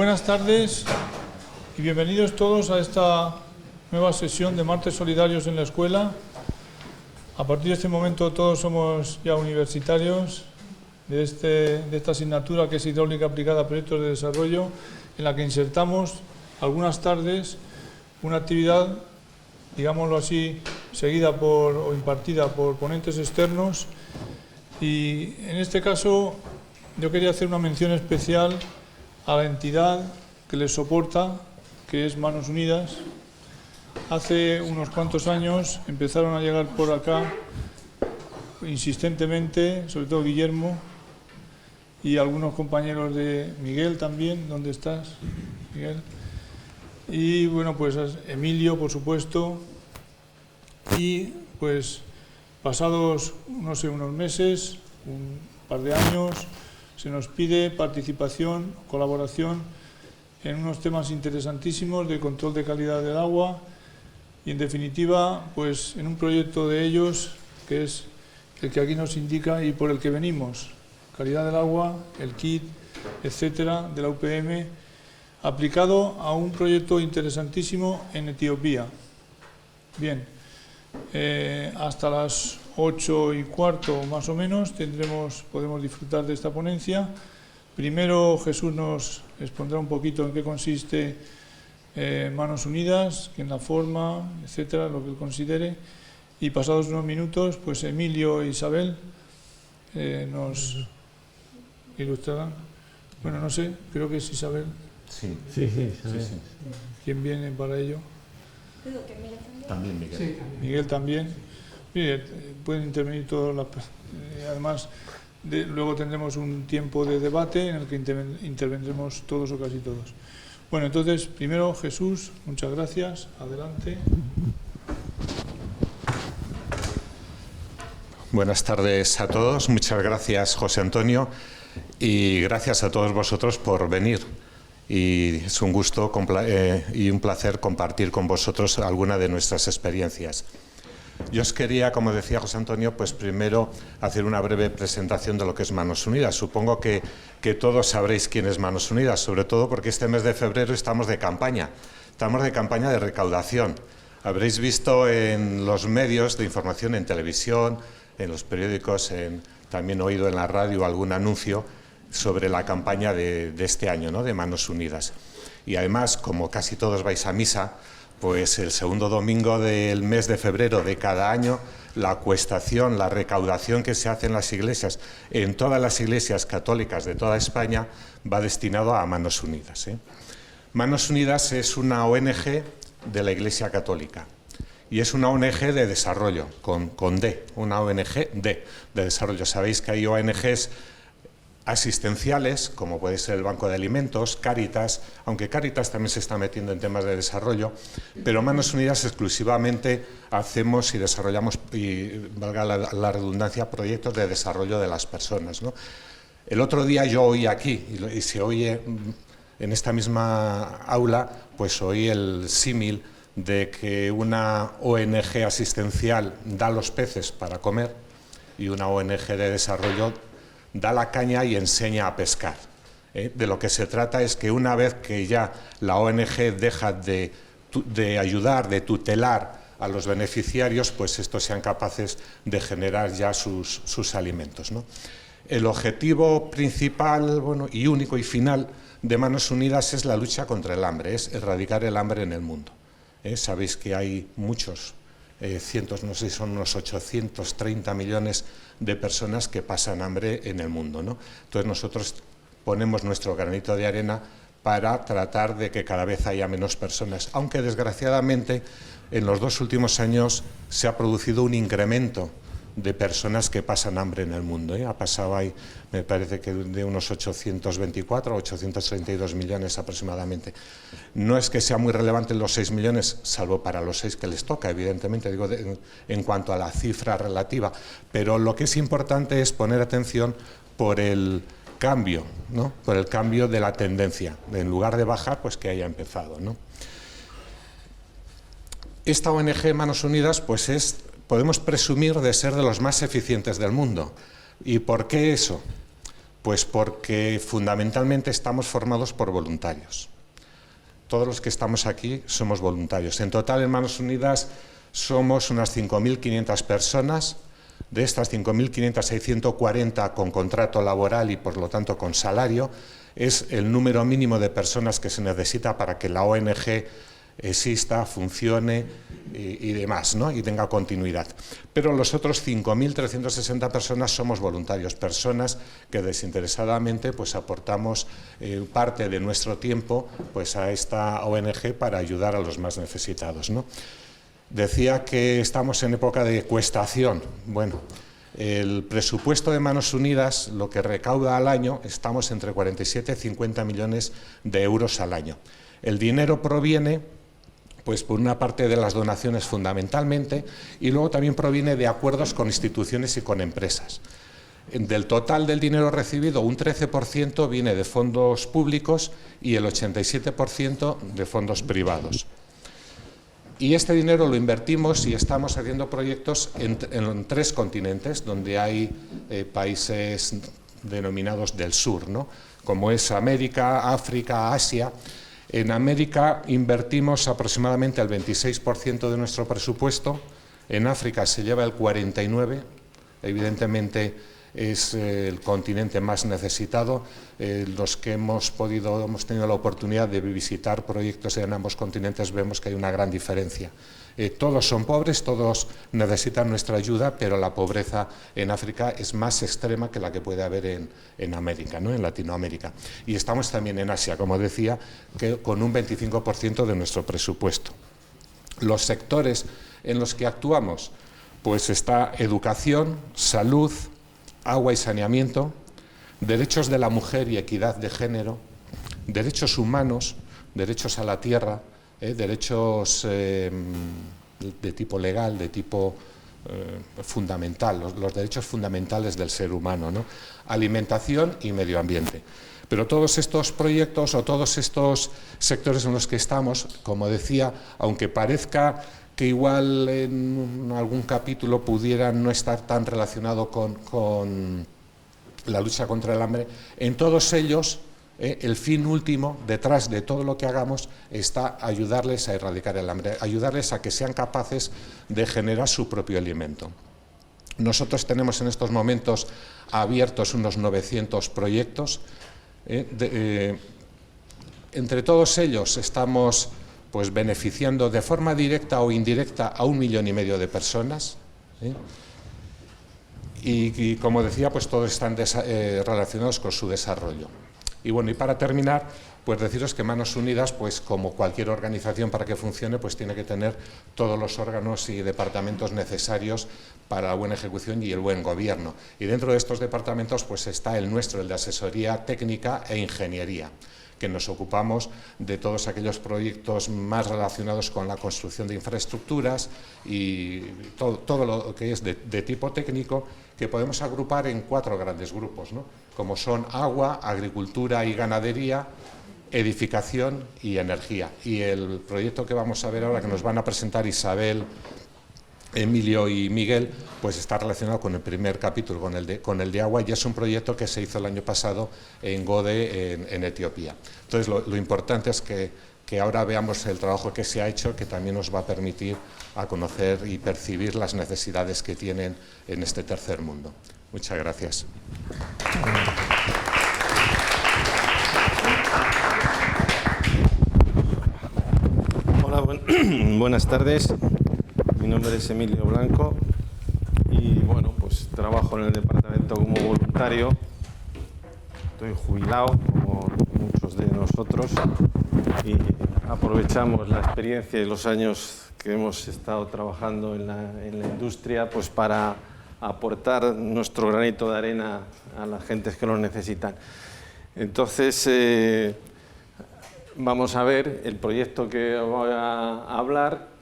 Buenas tardes y bienvenidos todos a esta nueva sesión de Martes Solidarios en la Escuela. A partir de este momento todos somos ya universitarios de esta asignatura que es Hidráulica aplicada a proyectos de desarrollo, en la que insertamos algunas tardes una actividad, digámoslo así, seguida o impartida por ponentes externos. Y en este caso yo quería hacer una mención especial a la entidad que les soporta, que es Manos Unidas. Hace unos cuantos años empezaron a llegar por acá insistentemente, sobre todo Guillermo y algunos compañeros de Miguel también. ¿Dónde estás, Miguel? Y bueno, pues Emilio, por supuesto. Y pues pasados, no sé, unos meses, un par de años, se nos pide participación, colaboración en unos temas interesantísimos de control de calidad del agua y, en definitiva, pues en un proyecto de ellos que es el que aquí nos indica y por el que venimos: calidad del agua, el kit, etcétera, de la UPM, aplicado a un proyecto interesantísimo en Etiopía. Bien, hasta las 8:15 más o menos podemos disfrutar de esta ponencia. Primero Jesús nos expondrá un poquito en qué consiste Manos Unidas, que en la forma, etcétera, lo que él considere. Y pasados unos minutos, pues Emilio e Isabel nos ilustrarán. Bueno, no sé, creo que es Isabel. Sí. ¿Quién viene para ello? También Miguel. Sí, Miguel también. Mire, pueden intervenir todos además, luego tendremos un tiempo de debate en el que intervendremos todos o casi todos. Bueno, entonces, primero Jesús, muchas gracias. Adelante. Buenas tardes a todos. Muchas gracias, José Antonio, y gracias a todos vosotros por venir. Y es un gusto y un placer compartir con vosotros alguna de nuestras experiencias. Yo os quería, como decía José Antonio, pues primero hacer una breve presentación de lo que es Manos Unidas. Supongo que todos sabréis quién es Manos Unidas, sobre todo porque este mes de febrero estamos de campaña. Estamos de campaña de recaudación. Habréis visto en los medios de información, en televisión, en los periódicos, también oído en la radio algún anuncio sobre la campaña de este año, ¿no?, de Manos Unidas. Y además, como casi todos vais a misa, pues el segundo domingo del mes de febrero de cada año, la acuestación, la recaudación que se hace en las iglesias, en todas las iglesias católicas de toda España, va destinado a Manos Unidas, ¿eh? Manos Unidas es una ONG de la Iglesia Católica y es una ONG de desarrollo, con D, una ONG de desarrollo. Sabéis que hay ONGs asistenciales, como puede ser el Banco de Alimentos, Cáritas, aunque Cáritas también se está metiendo en temas de desarrollo, pero Manos Unidas exclusivamente hacemos y desarrollamos, y valga la redundancia, proyectos de desarrollo de las personas, ¿no? El otro día yo oí aquí, y se oye en esta misma aula, pues oí el símil de que una ONG asistencial da los peces para comer y una ONG de desarrollo da la caña y enseña a pescar. De lo que se trata es que una vez que ya la ONG deja de ayudar, de tutelar a los beneficiarios, pues estos sean capaces de generar ya sus alimentos, ¿no? El objetivo principal, bueno, y único y final de Manos Unidas es la lucha contra el hambre, es erradicar el hambre en el mundo. Sabéis que hay muchos, cientos, no sé si son unos 830 millones de personas que pasan hambre en el mundo, ¿no? Entonces nosotros ponemos nuestro granito de arena para tratar de que cada vez haya menos personas, aunque desgraciadamente en los 2 últimos años se ha producido un incremento de personas que pasan hambre en el mundo, ¿eh? Ha pasado ahí, me parece que de unos 824 a 832 millones aproximadamente. No es que sea muy relevante los 6 millones, salvo para los 6 que les toca, evidentemente, digo, en cuanto a la cifra relativa, pero lo que es importante es poner atención por el cambio, ¿no?, por el cambio de la tendencia, en lugar de bajar, pues que haya empezado, ¿no? Esta ONG Manos Unidas, pues podemos presumir de ser de los más eficientes del mundo. ¿Y por qué eso? Pues porque fundamentalmente estamos formados por voluntarios. Todos los que estamos aquí somos voluntarios. En total, en Manos Unidas somos unas 5.500 personas. De estas 5.500 hay 140 con contrato laboral y, por lo tanto, con salario. Es el número mínimo de personas que se necesita para que la ONG exista, funcione y demás, ¿no? Y tenga continuidad. Pero los otros 5.360 personas somos voluntarios, personas que desinteresadamente pues aportamos parte de nuestro tiempo pues a esta ONG para ayudar a los más necesitados, ¿no? Decía que estamos en época de cuestación. Bueno, el presupuesto de Manos Unidas, lo que recauda al año, estamos entre 47 y 50 millones de euros al año. El dinero proviene pues por una parte de las donaciones fundamentalmente, y luego también proviene de acuerdos con instituciones y con empresas. Del total del dinero recibido, un 13% viene de fondos públicos y el 87% de fondos privados. Y este dinero lo invertimos y estamos haciendo proyectos en 3 continentes, donde hay países denominados del sur, ¿no? Como es América, África, Asia. En América invertimos aproximadamente el 26% de nuestro presupuesto, en África se lleva el 49%, evidentemente es el continente más necesitado. Los que hemos tenido la oportunidad de visitar proyectos en ambos continentes vemos que hay una gran diferencia. Todos son pobres, todos necesitan nuestra ayuda, pero la pobreza en África es más extrema que la que puede haber en América, ¿no? En Latinoamérica. Y estamos también en Asia, como decía, que con un 25% de nuestro presupuesto. Los sectores en los que actuamos, pues está educación, salud, agua y saneamiento, derechos de la mujer y equidad de género, derechos humanos, derechos a la tierra, derechos de tipo legal, de tipo fundamental, los derechos fundamentales del ser humano, ¿no? Alimentación y medio ambiente. Pero todos estos proyectos o todos estos sectores en los que estamos, como decía, aunque parezca que igual en algún capítulo pudieran no estar tan relacionado con la lucha contra el hambre, en todos ellos el fin último, detrás de todo lo que hagamos, está ayudarles a erradicar el hambre, ayudarles a que sean capaces de generar su propio alimento. Nosotros tenemos en estos momentos abiertos unos 900 proyectos. Entre todos ellos estamos pues beneficiando de forma directa o indirecta a 1,5 millones de personas. Y como decía, pues todos están relacionados con su desarrollo. Y bueno, y para terminar, pues deciros que Manos Unidas, pues como cualquier organización para que funcione, pues tiene que tener todos los órganos y departamentos necesarios para la buena ejecución y el buen gobierno. Y dentro de estos departamentos, pues está el nuestro, el de asesoría técnica e ingeniería, que nos ocupamos de todos aquellos proyectos más relacionados con la construcción de infraestructuras y todo lo que es de tipo técnico, que podemos agrupar en 4 grandes grupos, ¿no? Como son agua, agricultura y ganadería, edificación y energía. Y el proyecto que vamos a ver ahora, que nos van a presentar Isabel, Emilio y Miguel, pues está relacionado con el primer capítulo, con el de agua, y es un proyecto que se hizo el año pasado en Gode, en Etiopía. Entonces, lo importante es que ahora veamos el trabajo que se ha hecho, que también nos va a permitir a conocer y percibir las necesidades que tienen en este tercer mundo. Muchas gracias. Hola, buenas tardes. Mi nombre es Emilio Blanco y bueno, pues trabajo en el departamento como voluntario. Estoy jubilado, como muchos de nosotros, y aprovechamos la experiencia y los años que hemos estado trabajando en la industria, pues para aportar nuestro granito de arena a las gentes que lo necesitan. Entonces, vamos a ver el proyecto que voy a hablar.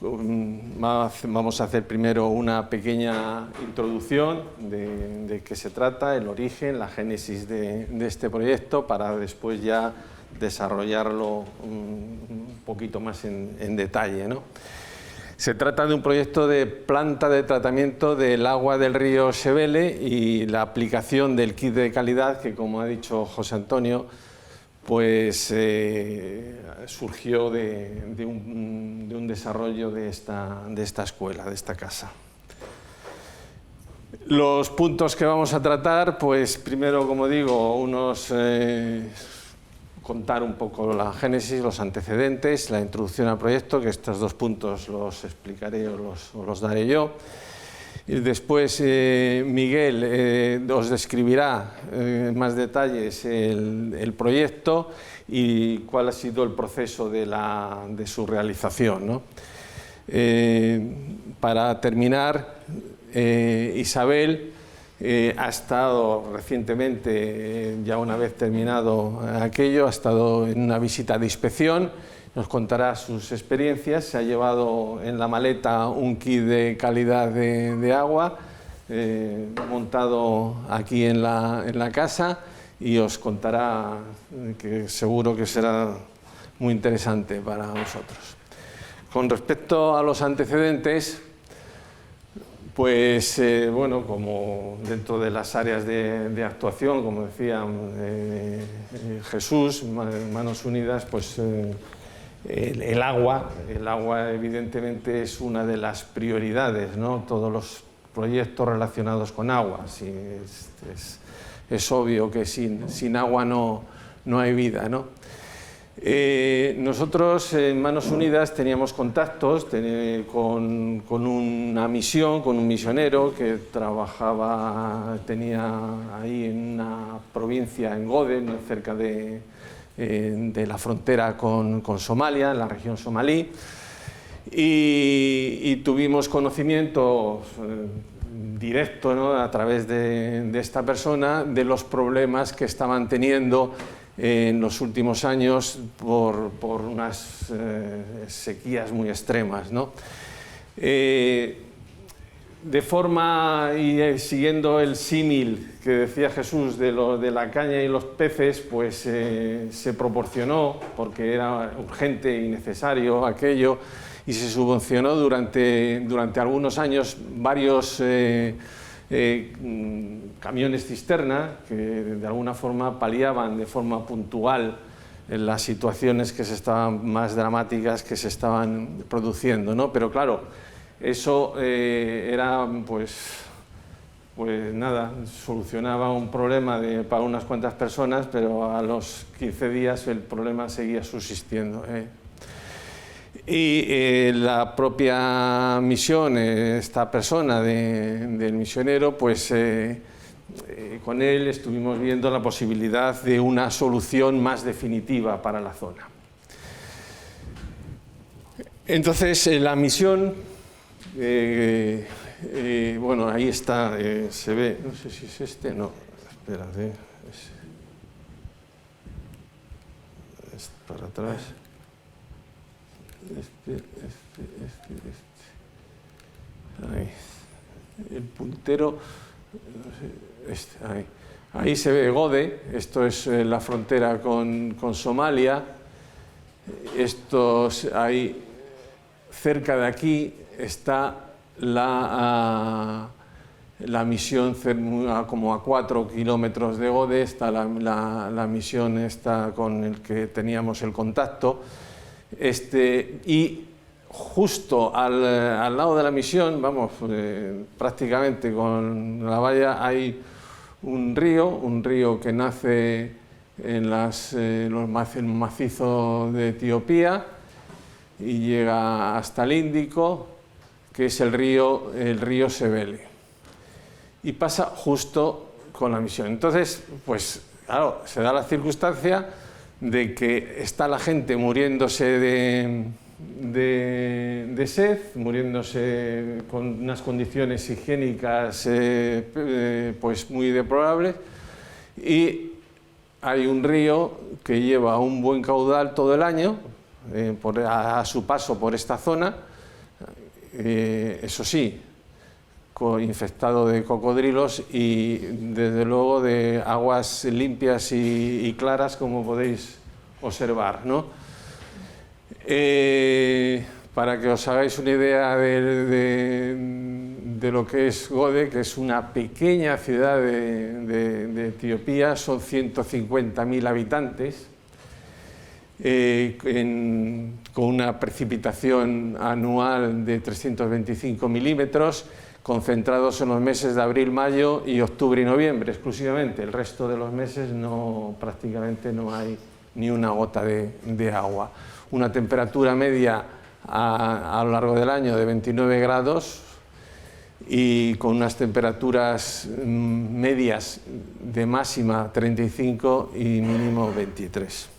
Vamos a hacer primero una pequeña introducción de qué se trata, el origen, la génesis de este proyecto, para después ya desarrollarlo un poquito más en detalle, ¿no? Se trata de un proyecto de planta de tratamiento del agua del río Sevele y la aplicación del kit de calidad que, como ha dicho José Antonio, pues surgió de un desarrollo de esta escuela, de esta casa. Los puntos que vamos a tratar, pues primero, como digo, contar un poco la génesis, los antecedentes, la introducción al proyecto, que estos 2 puntos los explicaré o los daré yo. Y después Miguel os describirá en más detalles el proyecto y cuál ha sido el proceso de su realización, ¿no? Para terminar, Isabel ha estado recientemente, ya una vez terminado aquello, ha estado en una visita de inspección, nos contará sus experiencias, se ha llevado en la maleta un kit de calidad de agua montado aquí en la casa y os contará, que seguro que será muy interesante para vosotros. Con respecto a los antecedentes, pues bueno, como dentro de las áreas de actuación, como decía Jesús, Manos Unidas, pues el agua evidentemente es una de las prioridades, ¿no? Todos los proyectos relacionados con agua, sí, es obvio que sin agua no hay vida, ¿no? Nosotros en Manos Unidas teníamos contactos con una misión, con un misionero que tenía ahí en una provincia, en Gode, cerca de la frontera con Somalia, en la región somalí, y tuvimos conocimiento directo, ¿no?, a través de esta persona, de los problemas que estaban teniendo en los últimos años por unas sequías muy extremas, ¿no? De forma, y siguiendo el símil que decía Jesús de la caña y los peces, pues se proporcionó, porque era urgente y necesario aquello, y se subvencionó durante algunos años varios camiones cisterna que de alguna forma paliaban de forma puntual en las situaciones más dramáticas que se estaban produciendo, ¿no? Pero claro, eso era pues nada, solucionaba un problema para unas cuantas personas, pero a los 15 días el problema seguía subsistiendo, Y la propia misión, esta persona del misionero, pues con él estuvimos viendo la posibilidad de una solución más definitiva para la zona. Entonces, la misión, bueno, ahí está, se ve, no sé si es este, no, espérate, es para atrás. Ahí. El puntero, ahí se ve Gode, esto es la frontera con Somalia, ahí cerca de aquí está la misión, como a 4 kilómetros de Gode está la misión esta con el que teníamos el contacto. Y justo al lado de la misión, vamos, prácticamente con la valla, hay un río que nace en el macizo de Etiopía y llega hasta el Índico, que es el río Sevele, y pasa justo con la misión. Entonces, pues claro, se da la circunstancia de que está la gente muriéndose de sed, muriéndose con unas condiciones higiénicas pues muy deplorables, y hay un río que lleva un buen caudal todo el año a su paso por esta zona, eso sí, infectado de cocodrilos y desde luego de aguas limpias y claras, como podéis observar, ¿no? para que os hagáis una idea de lo que es Gode, que es una pequeña ciudad de Etiopía, son 150.000 habitantes, con una precipitación anual de 325 milímetros, concentrados en los meses de abril, mayo y octubre y noviembre exclusivamente. El resto de los meses prácticamente no hay ni una gota de agua. Una temperatura media a lo largo del año de 29 grados y con unas temperaturas medias de máxima 35 y mínimo 23.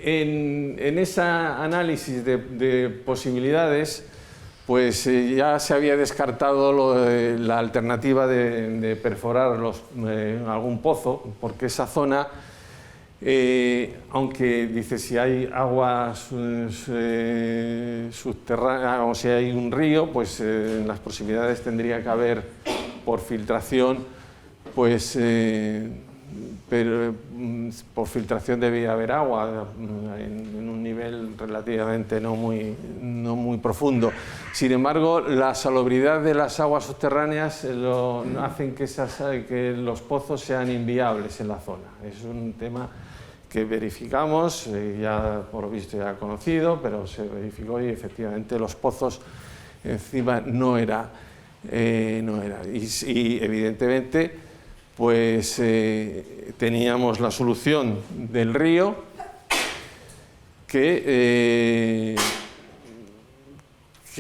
En ese análisis de posibilidades, pues ya se había descartado la alternativa de perforar algún pozo, porque esa zona, aunque dice si hay agua subterránea o si hay un río, pues las posibilidades tendría que haber por filtración, pues pero por filtración debía haber agua en un nivel relativamente no muy profundo. Sin embargo, la salubridad de las aguas subterráneas hacen que los pozos sean inviables en la zona. Es un tema que verificamos, ya por lo visto ya conocido, pero se verificó y efectivamente los pozos encima no era. Y evidentemente pues teníamos la solución del río que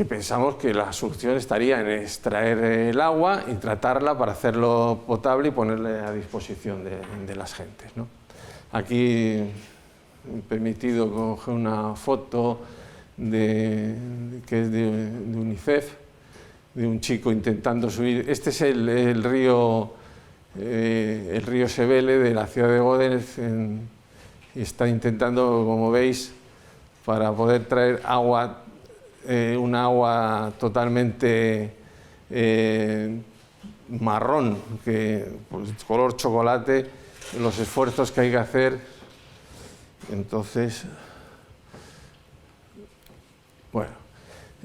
pensamos que la solución estaría en extraer el agua y tratarla para hacerlo potable y ponerle a disposición de las gentes, ¿no? Aquí he permitido coger una foto que es de UNICEF, de un chico intentando subir. Este es el río Sebele de la ciudad de Gode, y está intentando, como veis, para poder traer agua, una agua totalmente marrón, pues, color chocolate, los esfuerzos que hay que hacer. Entonces, bueno,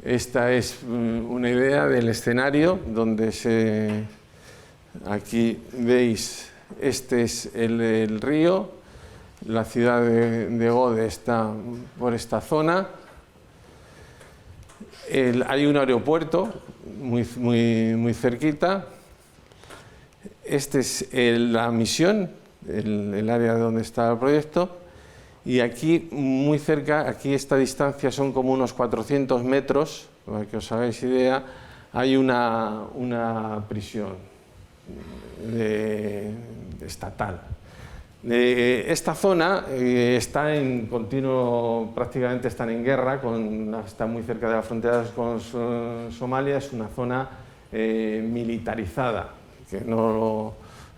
esta es una idea del escenario donde aquí veis, este es el río, la ciudad de Gode está por esta zona. Hay un aeropuerto muy cerquita. Esta es la misión, el área donde está el proyecto. Y aquí, muy cerca, aquí esta distancia son como unos 400 metros, para que os hagáis idea, hay una prisión estatal. Esta zona está en continuo, prácticamente están en guerra, está muy cerca de las fronteras con Somalia, es una zona militarizada, que no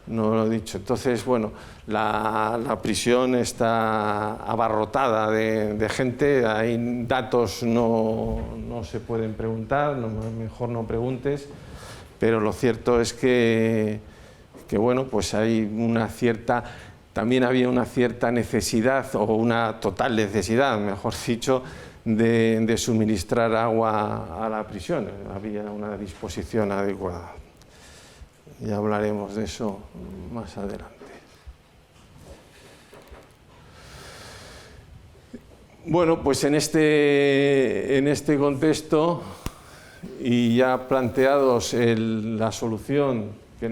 lo he dicho. Entonces, bueno, la prisión está abarrotada de gente, hay datos, no se pueden preguntar, mejor no preguntes, pero lo cierto es que bueno, pues hay también había una cierta necesidad, o una total necesidad, mejor dicho, de suministrar agua a la prisión. Había una disposición adecuada. Ya hablaremos de eso más adelante. Bueno, pues en este contexto, y ya planteados la solución, que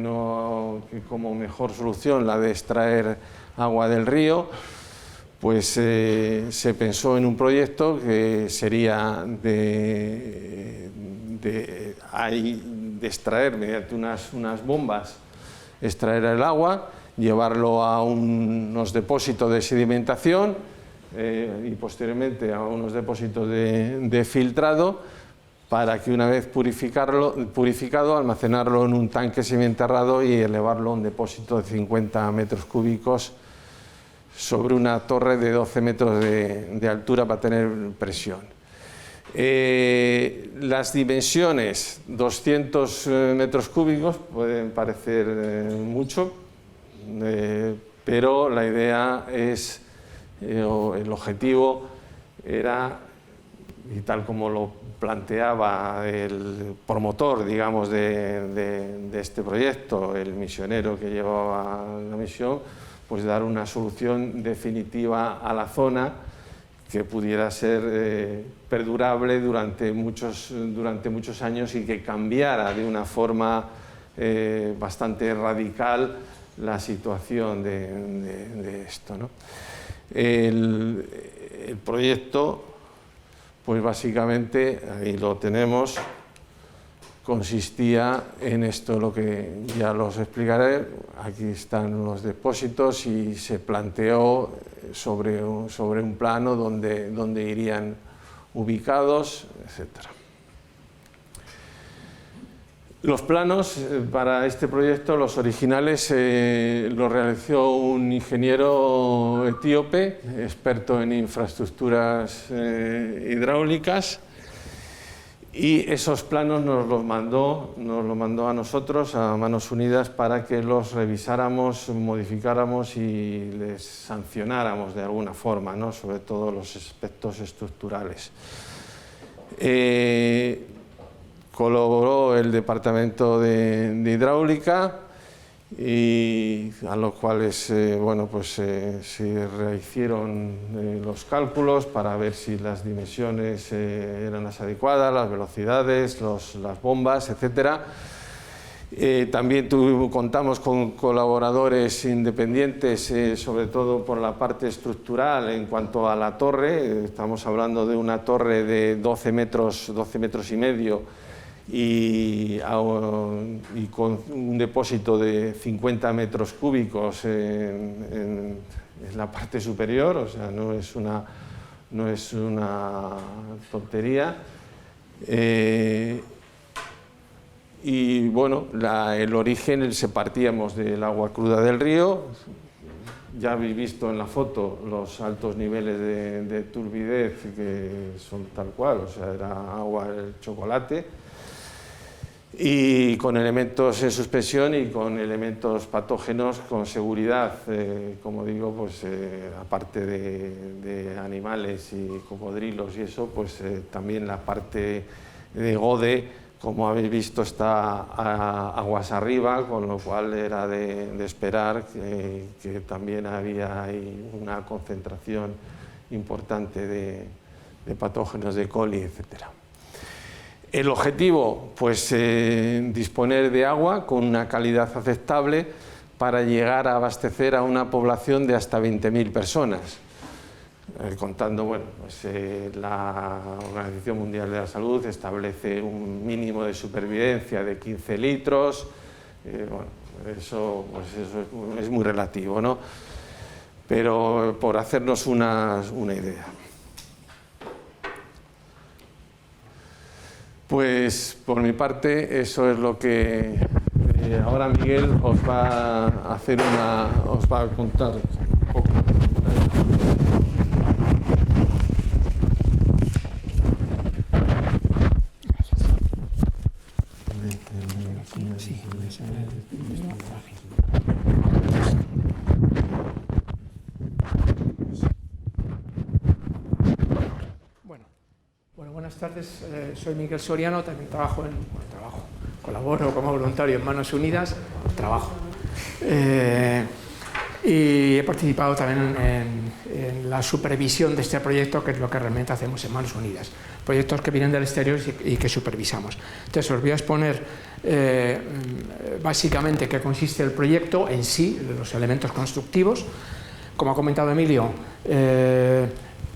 como mejor solución la de extraer agua del río, pues se pensó en un proyecto que sería de extraer mediante unas bombas, extraer el agua, llevarlo a unos depósitos de sedimentación y posteriormente a unos depósitos de filtrado, para que una vez purificado, almacenarlo en un tanque semienterrado y elevarlo a un depósito de 50 metros cúbicos sobre una torre de 12 metros de altura para tener presión. Las dimensiones, 200 metros cúbicos, pueden parecer mucho, pero la idea es, o el objetivo era, y tal como lo planteaba el promotor, digamos, de este proyecto, el misionero que llevaba la misión, pues dar una solución definitiva a la zona que pudiera ser perdurable durante muchos años y que cambiara de una forma bastante radical la situación de esto, ¿no? El proyecto, pues básicamente, ahí lo tenemos, consistía en esto, lo que ya los explicaré. Aquí están los depósitos y se planteó sobre un plano donde irían ubicados, etc. Los planos para este proyecto, los originales, los realizó un ingeniero etíope, experto en infraestructuras hidráulicas, y esos planos nos los mandó a nosotros, a Manos Unidas, para que los revisáramos, modificáramos y les sancionáramos de alguna forma, ¿no? Sobre todo los aspectos estructurales. Colaboró el Departamento de Hidráulica, y a los cuales bueno, pues, se rehicieron los cálculos para ver si las dimensiones eran las adecuadas, las velocidades, las bombas, etc. También contamos con colaboradores independientes, sobre todo por la parte estructural. En cuanto a la torre, estamos hablando de una torre de 12 metros y medio, y con un depósito de 50 metros cúbicos en la parte superior, o sea, no es una tontería. Y bueno, el origen, partíamos del agua cruda del río. Ya habéis visto en la foto los altos niveles de turbidez, que son tal cual, o sea, era agua de chocolate, y con elementos en suspensión y con elementos patógenos con seguridad, como digo, pues aparte de animales y cocodrilos y eso, pues también la parte de Gode, como habéis visto, está aguas arriba, con lo cual era de esperar que también había ahí una concentración importante de patógenos de coli, etcétera. El objetivo, pues disponer de agua con una calidad aceptable para llegar a abastecer a una población de hasta 20.000 personas. Contando, bueno, pues la Organización Mundial de la Salud establece un mínimo de supervivencia de 15 litros, bueno, eso es muy relativo, ¿no? Pero por hacernos una idea. Pues por mi parte eso es lo que ahora Miguel os va a contar un poco. Bueno, buenas tardes. Soy Miguel Soriano, también colaboro como voluntario en Manos Unidas, trabajo. Y he participado también en la supervisión de este proyecto, que es lo que realmente hacemos en Manos Unidas. Proyectos que vienen del exterior y que supervisamos. Entonces os voy a exponer básicamente qué consiste el proyecto en sí, los elementos constructivos. Como ha comentado Emilio,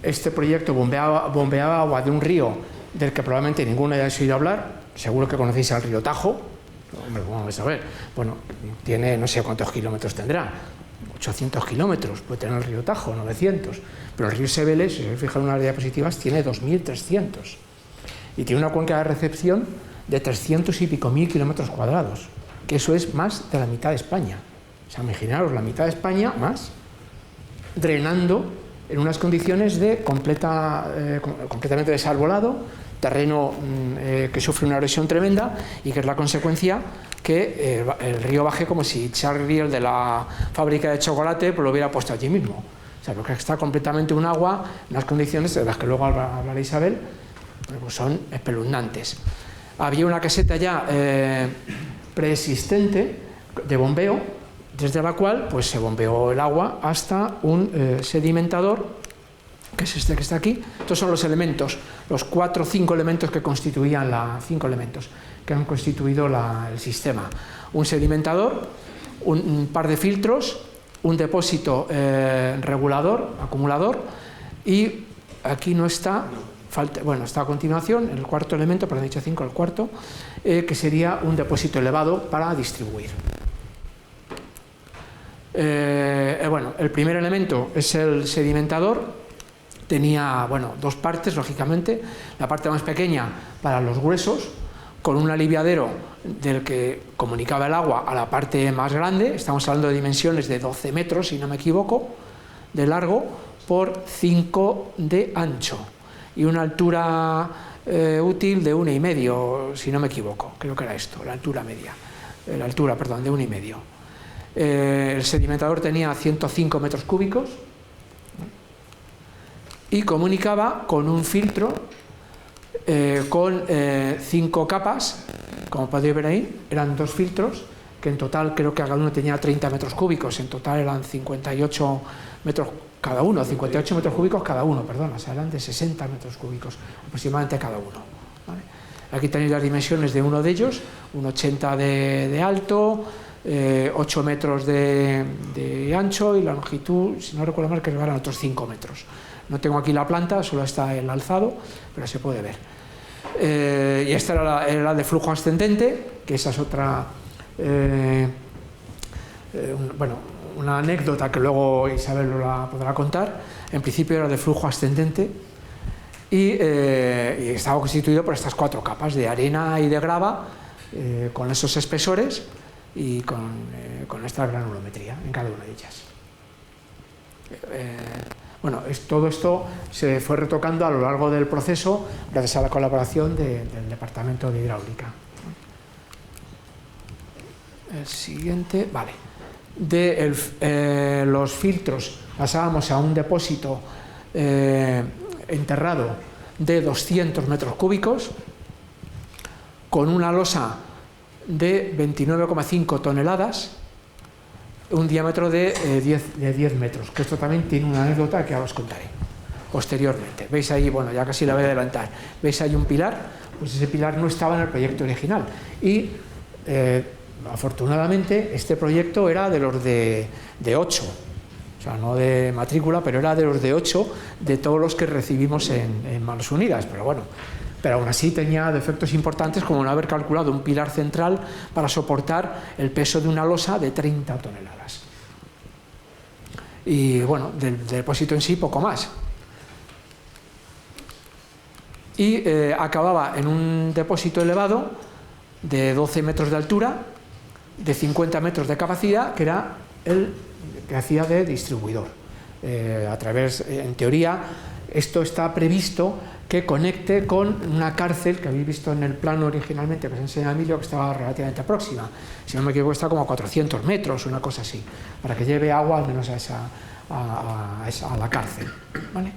este proyecto bombeaba agua de un río del que probablemente ninguno hayáis oído hablar. Seguro que conocéis al río Tajo. Hombre, ¿cómo vais a ver? Bueno, tiene no sé cuántos kilómetros tendrá. 800 kilómetros puede tener el río Tajo, 900. Pero el río Sebeles, si os fijáis en las diapositivas, tiene 2.300. Y tiene una cuenca de recepción de 300 y pico mil kilómetros cuadrados, que eso es más de la mitad de España. O sea, imaginaros la mitad de España más drenando en unas condiciones de completamente desarbolado, terreno que sufre una erosión tremenda y que es la consecuencia que el río baje como si Charlie, el de la fábrica de chocolate, pues lo hubiera puesto allí mismo. O sea, porque está completamente un agua, en unas condiciones de las que luego hablará Isabel, pues son espeluznantes. Había una caseta ya preexistente de bombeo, desde la cual pues, se bombeó el agua hasta un sedimentador, que es este que está aquí. Estos son los elementos, los 4 o 5 elementos que constituían 5 elementos que han constituido el sistema. Un sedimentador, un par de filtros, un depósito regulador, acumulador, y aquí no está, bueno, está a continuación, el cuarto elemento, pero he dicho 5, el cuarto, que sería un depósito elevado para distribuir. Bueno, el primer elemento es el sedimentador. Tenía, bueno, 2 partes, lógicamente. La parte más pequeña para los gruesos, con un aliviadero del que comunicaba el agua a la parte más grande. Estamos hablando de dimensiones de 12 metros, si no me equivoco, de largo por 5 de ancho y una altura útil de 1,5, si no me equivoco. Creo que era esto, la altura media. La altura, perdón, de 1,5. El sedimentador tenía 105 metros cúbicos y comunicaba con un filtro con 5 capas, como podéis ver ahí. Eran 2 filtros que en total creo que cada uno tenía 30 metros cúbicos, en total eran 58 metros cada uno, 58 metros cúbicos cada uno, perdón, o sea, eran de 60 metros cúbicos aproximadamente cada uno, ¿vale? Aquí tenéis las dimensiones de uno de ellos, un 80 de alto, 8 metros de ancho, y la longitud, si no recuerdo mal, que eran otros 5 metros. No tengo aquí la planta, solo está el alzado, pero se puede ver. Y esta era de flujo ascendente, que esa es otra, bueno, una anécdota que luego Isabel la podrá contar. En principio era de flujo ascendente y estaba constituido por estas 4 capas de arena y de grava, con esos espesores y con esta granulometría en cada una de ellas. Bueno, todo esto se fue retocando a lo largo del proceso gracias a la colaboración del Departamento de Hidráulica. El siguiente, vale. De los filtros pasábamos a un depósito enterrado de 200 metros cúbicos con una losa de 29,5 toneladas, un diámetro de 10 metros, que esto también tiene una anécdota que ahora os contaré posteriormente. Veis ahí, bueno, ya casi la voy a adelantar, veis ahí un pilar, pues ese pilar no estaba en el proyecto original y afortunadamente este proyecto era de los de 8, o sea, no de matrícula, pero era de los de 8 de todos los que recibimos en Manos Unidas, pero bueno, pero aún así tenía defectos importantes como no haber calculado un pilar central para soportar el peso de una losa de 30 toneladas. Y bueno, del depósito en sí poco más. Y acababa en un depósito elevado de 12 metros de altura, de 50 metros de capacidad, que era el que hacía de distribuidor. A través, en teoría, esto está previsto que conecte con una cárcel que habéis visto en el plano originalmente que os enseña Emilio, que estaba relativamente próxima. Si no me equivoco, está como a 400 metros, una cosa así, para que lleve agua al menos a la cárcel, ¿vale?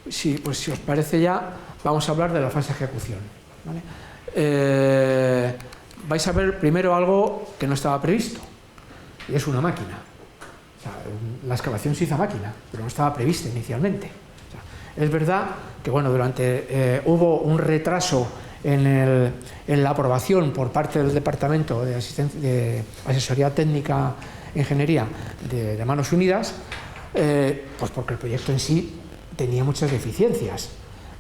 Sí, pues si os parece ya, vamos a hablar de la fase de ejecución, ¿vale? Vais a ver primero algo que no estaba previsto, y es una máquina. O sea, la excavación se hizo a máquina, pero no estaba prevista inicialmente. O sea, es verdad que bueno, hubo un retraso en la aprobación por parte del Departamento de Asesoría Técnica e Ingeniería de Manos Unidas, pues porque el proyecto en sí tenía muchas deficiencias.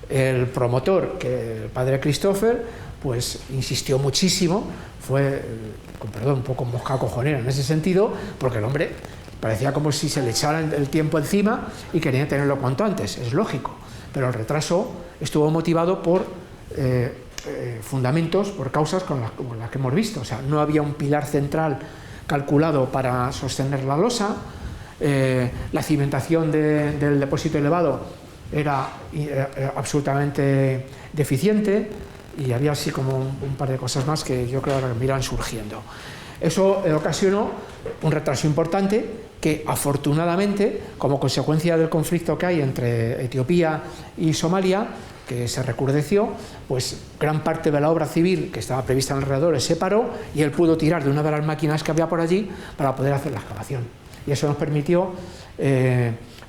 El promotor, que el padre Christopher, pues insistió muchísimo, fue, con perdón, un poco mosca cojonera en ese sentido, porque el hombre parecía como si se le echara el tiempo encima y quería tenerlo cuanto antes, es lógico, pero el retraso estuvo motivado por fundamentos, por causas como las que hemos visto. O sea, no había un pilar central calculado para sostener la losa, La cimentación del depósito elevado era absolutamente deficiente, y había así como un par de cosas más que yo creo que me irán surgiendo. Eso ocasionó un retraso importante que, afortunadamente, como consecuencia del conflicto que hay entre Etiopía y Somalia, que se recrudeció, pues gran parte de la obra civil que estaba prevista en alrededor se paró, y él pudo tirar de una de las máquinas que había por allí para poder hacer la excavación. Y eso nos permitió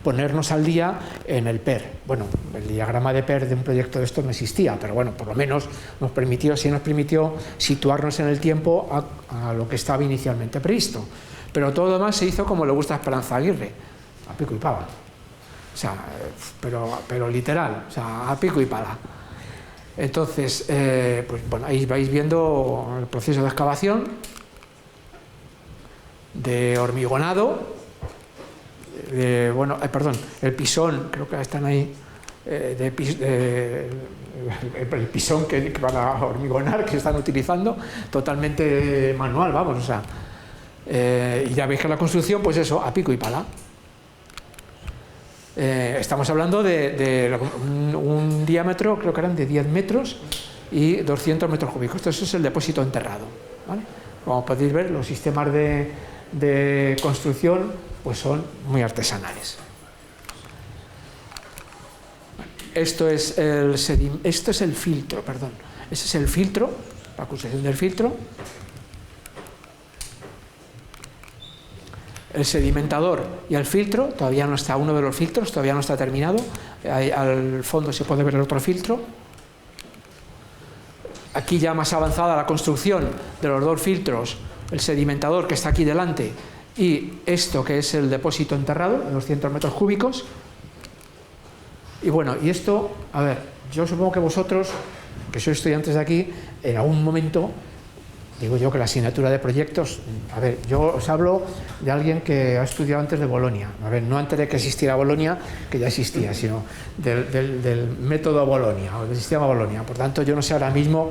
ponernos al día en el PER. Bueno, el diagrama de PER de un proyecto de esto no existía, pero bueno, por lo menos nos permitió situarnos en el tiempo a lo que estaba inicialmente previsto. Pero todo lo demás se hizo como le gusta a Esperanza Aguirre, a pico y pala. O sea, pero literal, o sea, a pico y pala. Entonces, pues bueno, ahí vais viendo el proceso de excavación, de hormigonado, el pisón, creo que están ahí, el pisón que para hormigonar que están utilizando, totalmente manual, vamos, o sea, y ya veis que la construcción, pues eso, a pico y pala. Estamos hablando de un diámetro, creo que eran de 10 metros y 200 metros cúbicos. Esto es el depósito enterrado, ¿vale? Como podéis ver, los sistemas de construcción pues son muy artesanales. Esto es el filtro, perdón. Ese es el filtro, la construcción del filtro. El sedimentador y el filtro, todavía no está, uno de los filtros todavía no está terminado. Ahí al fondo se puede ver el otro filtro. Aquí ya más avanzada la construcción de los dos filtros, el sedimentador que está aquí delante y esto que es el depósito enterrado, de 200 metros cúbicos. Y bueno, y esto, a ver, yo supongo que vosotros, que sois estudiantes de aquí, en algún momento, digo yo que la asignatura de proyectos, a ver, yo os hablo de alguien que ha estudiado antes de Bolonia, a ver, no antes de que existiera Bolonia, que ya existía, sino del método Bolonia, o del sistema Bolonia. Por tanto, yo no sé ahora mismo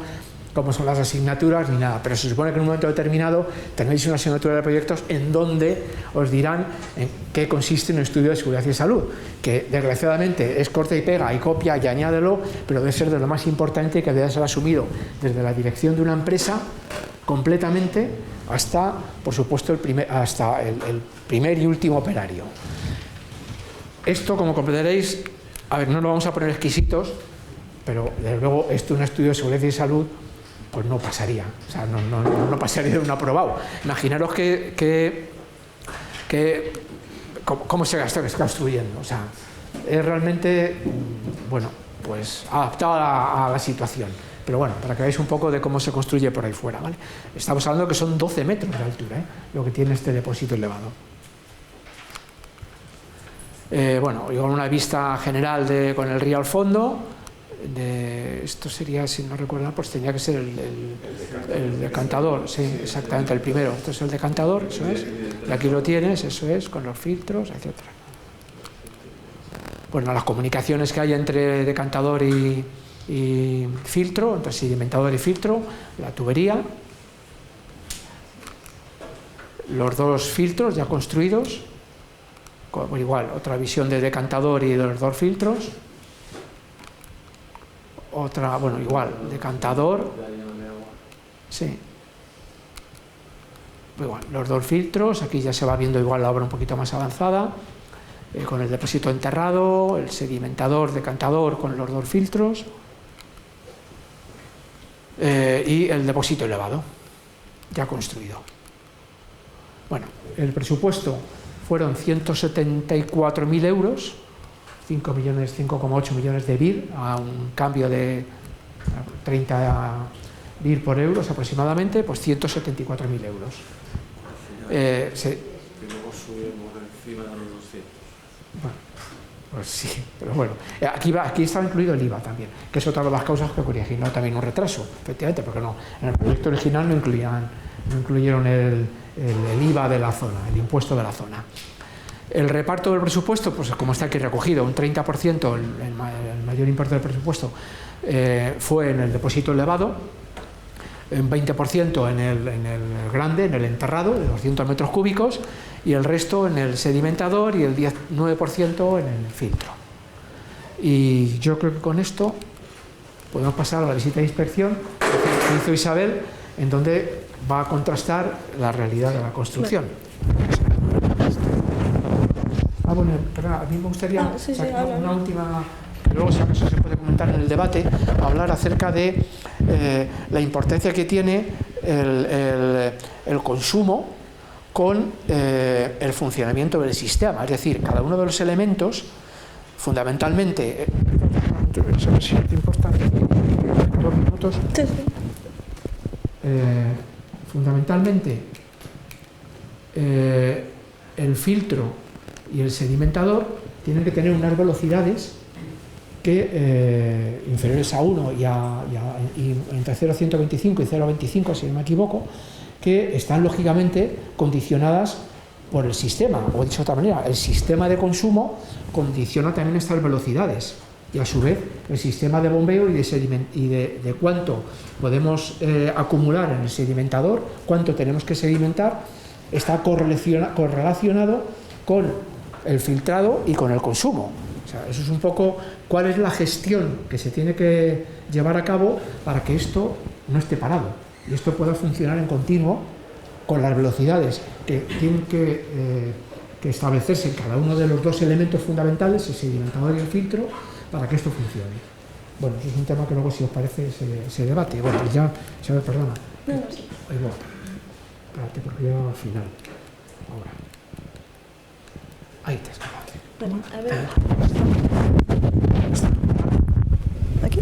cómo son las asignaturas ni nada, pero se supone que en un momento determinado tenéis una asignatura de proyectos en donde os dirán en qué consiste un estudio de seguridad y salud, que desgraciadamente es corta y pega y copia y añádelo, pero debe ser de lo más importante y que debe ser asumido desde la dirección de una empresa completamente hasta, por supuesto, el primer y último operario. Esto, como comprenderéis, a ver, no lo vamos a poner exquisitos, pero desde luego esto, un estudio de seguridad y salud, pues no pasaría, o sea, no pasaría de un aprobado. Imaginaros cómo se está construyendo, o sea, es realmente, bueno, pues adaptado a la situación. Pero bueno, para que veáis un poco de cómo se construye por ahí fuera, ¿vale? Estamos hablando que son 12 metros de altura, lo que tiene este depósito elevado. Bueno, con una vista general con el río al fondo. Esto sería, si no recuerdo, pues tenía que ser el decantador, sí, exactamente, el primero. Esto es el decantador, eso es. Y aquí lo tienes, eso es, con los filtros, etc. Bueno, las comunicaciones que hay entre decantador y filtro, entre sedimentador y filtro, la tubería, los dos filtros ya construidos, igual, otra visión de decantador y de los dos filtros. Otra, bueno, igual, decantador, sí, igual, los dos filtros, aquí ya se va viendo igual la obra un poquito más avanzada, con el depósito enterrado, el sedimentador, decantador con los dos filtros, y el depósito elevado, ya construido. Bueno, el presupuesto fueron 174.000 euros, 5,8 millones de BIR, a un cambio de 30 BIR por euros aproximadamente, pues 174.000 euros. Que luego subimos encima de los 200. Bueno, pues sí, pero bueno, aquí estaba incluido el IVA también, que es otra de las causas que originó también un retraso, efectivamente, porque no, en el proyecto original no incluyeron el IVA de la zona, el impuesto de la zona. El reparto del presupuesto, pues como está aquí recogido, un 30%, el mayor importe del presupuesto, fue en el depósito elevado. un 20% en el grande, en el enterrado, de 200 metros cúbicos, y el resto en el sedimentador y el 9% en el filtro. Y yo creo que con esto podemos pasar a la visita de inspección que hizo Isabel, en donde va a contrastar la realidad de la construcción. Bueno, a mí me gustaría una última, que luego si acaso se puede comentar en el debate, hablar acerca de la importancia que tiene el consumo con el funcionamiento del sistema. Es decir, cada uno de los elementos, fundamentalmente, fundamentalmente el filtro y el sedimentador tienen que tener unas velocidades que inferiores a 1 y entre 0,125 y 0,25, si no me equivoco, que están lógicamente condicionadas por el sistema, o dicho de otra manera, el sistema de consumo condiciona también estas velocidades, y a su vez el sistema de bombeo y de cuánto podemos acumular en el sedimentador, cuánto tenemos que sedimentar, está correlacionado con el filtrado y con el consumo. O sea, eso es un poco cuál es la gestión que se tiene que llevar a cabo para que esto no esté parado y esto pueda funcionar en continuo con las velocidades que tienen que establecerse en cada uno de los dos elementos fundamentales, el sedimentador y el filtro, para que esto funcione. Bueno, eso es un tema que luego, si os parece, se debate. Bueno, pues ya, Isabel, perdona. No, no, sí. Ahí va. Espérate, porque ya al final. Ahora. Ahí te escapaste. Vale, a ver. ¿Aquí?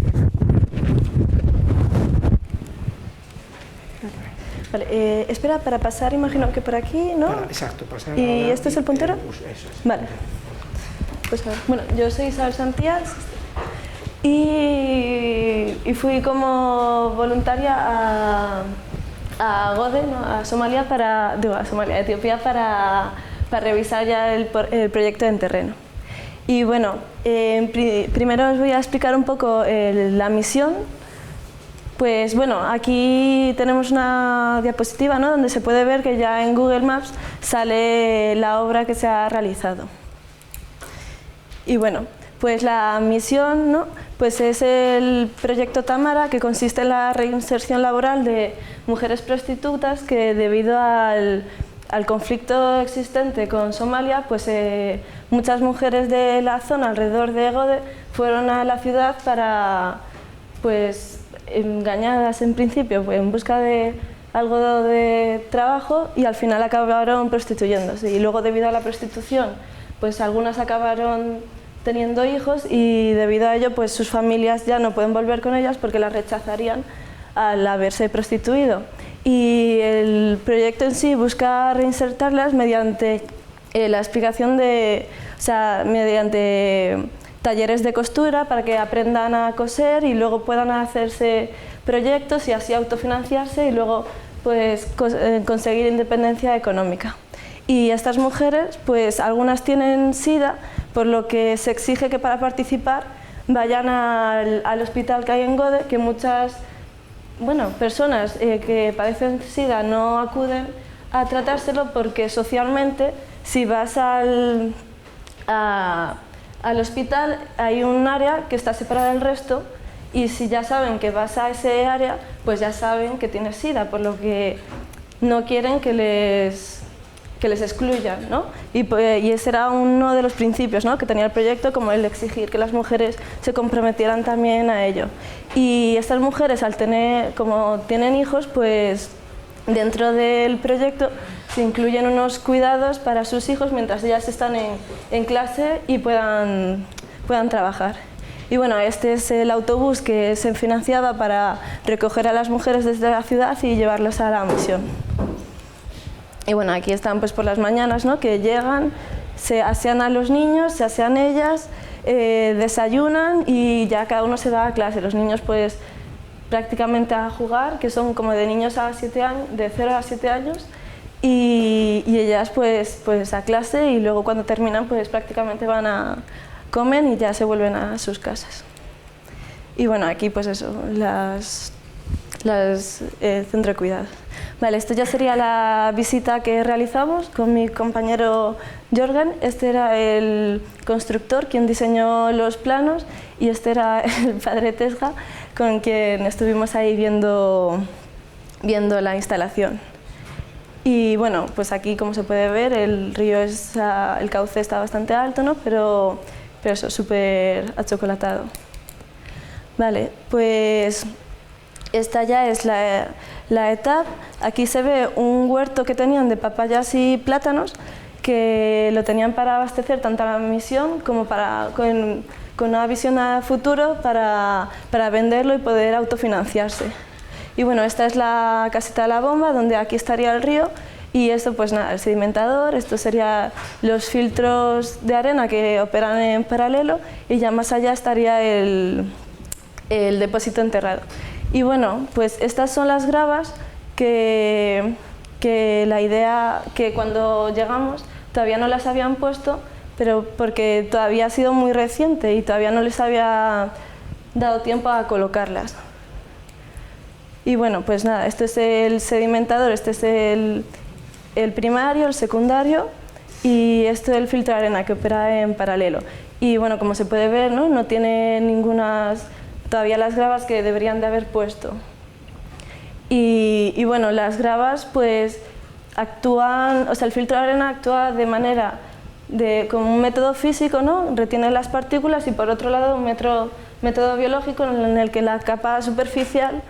Vale, espera, para pasar, imagino que por aquí, ¿no? Exacto, pasar. ¿Y este es el puntero? Eso es. Vale. Pues a ver. Bueno, yo soy Isabel Santías y fui como voluntaria a Gode, ¿no? A Somalia a Etiopía para revisar ya el proyecto en terreno. Y bueno, primero os voy a explicar un poco la misión. Pues bueno, aquí tenemos una diapositiva, ¿no? Donde se puede ver que ya en Google Maps sale la obra que se ha realizado. Y bueno, pues la misión, ¿no? Pues es el proyecto Tamara, que consiste en la reinserción laboral de mujeres prostitutas que, debido al conflicto existente con Somalia, pues muchas mujeres de la zona alrededor de Gode fueron a la ciudad para, pues, engañadas en principio, pues, en busca de algo de trabajo, y al final acabaron prostituyéndose. Y luego, debido a la prostitución, pues algunas acabaron teniendo hijos, y debido a ello, pues sus familias ya no pueden volver con ellas porque las rechazarían al haberse prostituido. Y el proyecto en sí busca reinsertarlas mediante la explicación mediante talleres de costura para que aprendan a coser y luego puedan hacerse proyectos y así autofinanciarse y luego, pues, conseguir independencia económica. Y estas mujeres, pues algunas tienen SIDA, por lo que se exige que para participar vayan al hospital que hay en Gode, que muchas personas que padecen SIDA no acuden a tratárselo porque socialmente, si vas al hospital, hay un área que está separada del resto, y si ya saben que vas a ese área, pues ya saben que tienes SIDA, por lo que no quieren que les excluyan, ¿no? Y ese era uno de los principios, ¿no?, que tenía el proyecto, como el de exigir que las mujeres se comprometieran también a ello. Y estas mujeres, como tienen hijos, pues dentro del proyecto se incluyen unos cuidados para sus hijos mientras ellas están en clase y puedan trabajar. Y bueno, este es el autobús que se financiaba para recoger a las mujeres desde la ciudad y llevarlas a la misión. Y bueno, aquí están, pues, por las mañanas, ¿no?, que llegan, se asean a los niños, se asean ellas, desayunan y ya cada uno se va a clase. Los niños, pues, prácticamente a jugar, que son como de niños a 7 años, de 0 a 7 años, y ellas pues a clase, y luego cuando terminan, pues prácticamente comen y ya se vuelven a sus casas. Y bueno, aquí pues eso, centro de cuidados. Vale, esto ya sería la visita que realizamos con mi compañero Jorgen. Este era el constructor, quien diseñó los planos, y este era el padre Tesga, con quien estuvimos ahí viendo la instalación. Y bueno, pues aquí, como se puede ver, el río el cauce está bastante alto, ¿no? Pero eso, súper achocolatado. Vale, pues esta ya es la etapa. Aquí se ve un huerto que tenían de papayas y plátanos, que lo tenían para abastecer tanto a la misión como con una visión a futuro para venderlo y poder autofinanciarse. Y bueno, esta es la casita de la bomba, donde aquí estaría el río, y esto pues nada, el sedimentador, esto serían los filtros de arena que operan en paralelo, y ya más allá estaría el depósito enterrado. Y bueno, pues estas son las gravas que la idea que cuando llegamos todavía no las habían puesto, pero porque todavía ha sido muy reciente y todavía no les había dado tiempo a colocarlas. Y bueno, pues nada, este es el sedimentador, este es el primario, el secundario, y este es el filtro de arena que opera en paralelo. Y bueno, como se puede ver, no tiene todavía las gravas que deberían de haber puesto. Y bueno, las gravas pues actúan, o sea, el filtro de arena actúa de manera como un método físico, ¿no? Retiene las partículas, y por otro lado un método biológico en el que la capa superficial,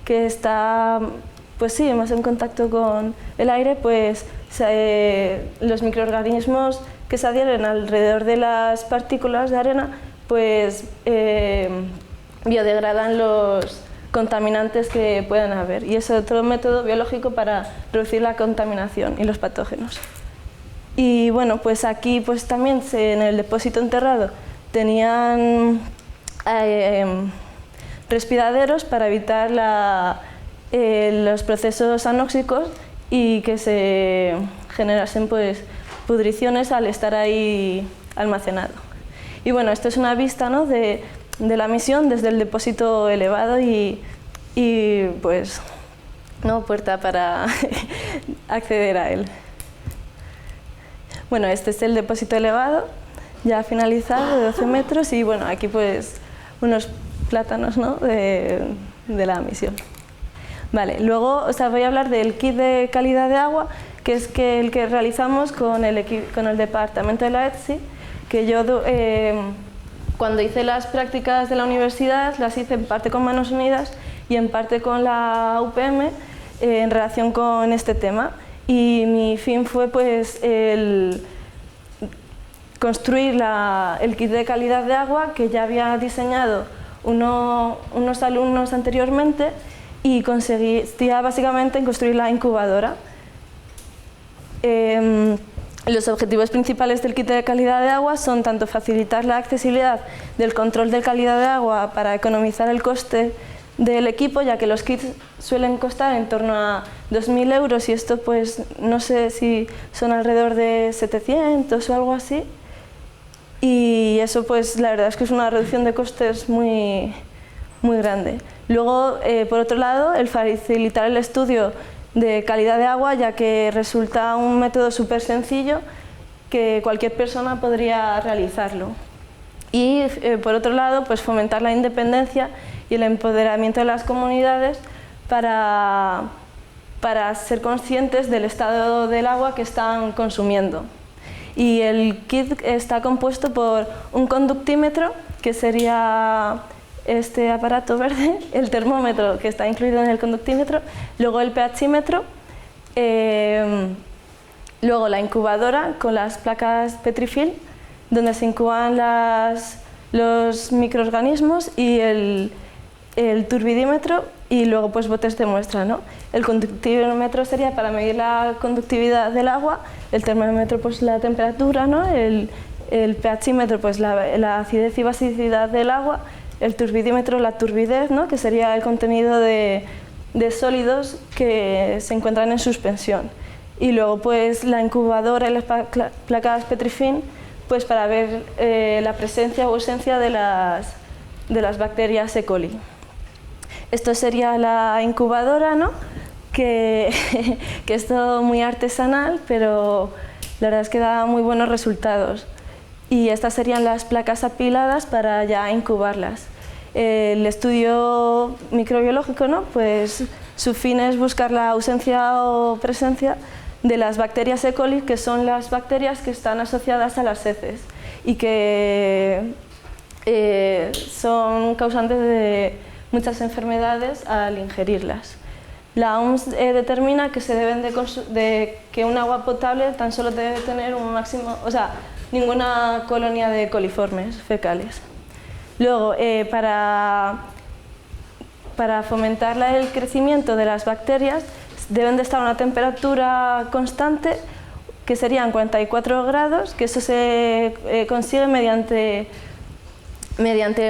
que está pues sí, más en contacto con el aire, pues los microorganismos que se adhieren alrededor de las partículas de arena pues biodegradan los contaminantes que puedan haber, y es otro método biológico para reducir la contaminación y los patógenos. Y bueno, pues aquí pues también en el depósito enterrado tenían respiraderos para evitar los procesos anóxicos y que se generasen pues pudriciones al estar ahí almacenado. Y bueno, esto es una vista, ¿no?, de la misión desde el depósito elevado y pues no puerta para acceder a él. Bueno, este es el depósito elevado ya finalizado de 12 metros, y bueno, aquí pues unos plátanos, ¿no?, de la misión. Vale, luego os voy a hablar del kit de calidad de agua, que es el que realizamos con el departamento de la ETSI, que yo cuando hice las prácticas de la universidad las hice en parte con Manos Unidas y en parte con la UPM en relación con este tema, y mi fin fue pues construir el kit de calidad de agua que ya había diseñado unos alumnos anteriormente, y consistía básicamente en construir la incubadora. Los objetivos principales del kit de calidad de agua son tanto facilitar la accesibilidad del control de calidad de agua para economizar el coste del equipo, ya que los kits suelen costar en torno a 2.000 euros, y esto pues no sé si son alrededor de 700 o algo así, y eso pues la verdad es que es una reducción de costes muy grande. Luego, por otro lado, el facilitar el estudio de calidad de agua, ya que resulta un método súper sencillo que cualquier persona podría realizarlo. Y por otro lado, pues fomentar la independencia y el empoderamiento de las comunidades para ser conscientes del estado del agua que están consumiendo. Y el kit está compuesto por un conductímetro, que sería este aparato verde, el termómetro que está incluido en el conductímetro, luego el pHímetro, luego la incubadora con las placas Petrifilm, donde se incuban los microorganismos, y el turbidímetro, y luego pues botes de muestra, ¿no? El conductímetro sería para medir la conductividad del agua, el termómetro pues la temperatura, ¿no? El pHímetro pues la acidez y basicidad del agua, el turbidímetro la turbidez, ¿no?, que sería el contenido de sólidos que se encuentran en suspensión. Y luego pues la incubadora y las placas Petrifilm pues para ver la presencia o ausencia de las bacterias E. coli. Esto sería la incubadora, ¿no? que es todo muy artesanal, pero la verdad es que da muy buenos resultados. Y estas serían las placas apiladas para ya incubarlas. El estudio microbiológico, ¿no? Pues su fin es buscar la ausencia o presencia de las bacterias E. coli, que son las bacterias que están asociadas a las heces y que son causantes de muchas enfermedades al ingerirlas. La OMS determina que se deben que un agua potable tan solo debe tener un máximo, o sea, ninguna colonia de coliformes fecales. Luego, para fomentar el crecimiento de las bacterias, deben de estar a una temperatura constante, que serían 44 grados, que eso se consigue mediante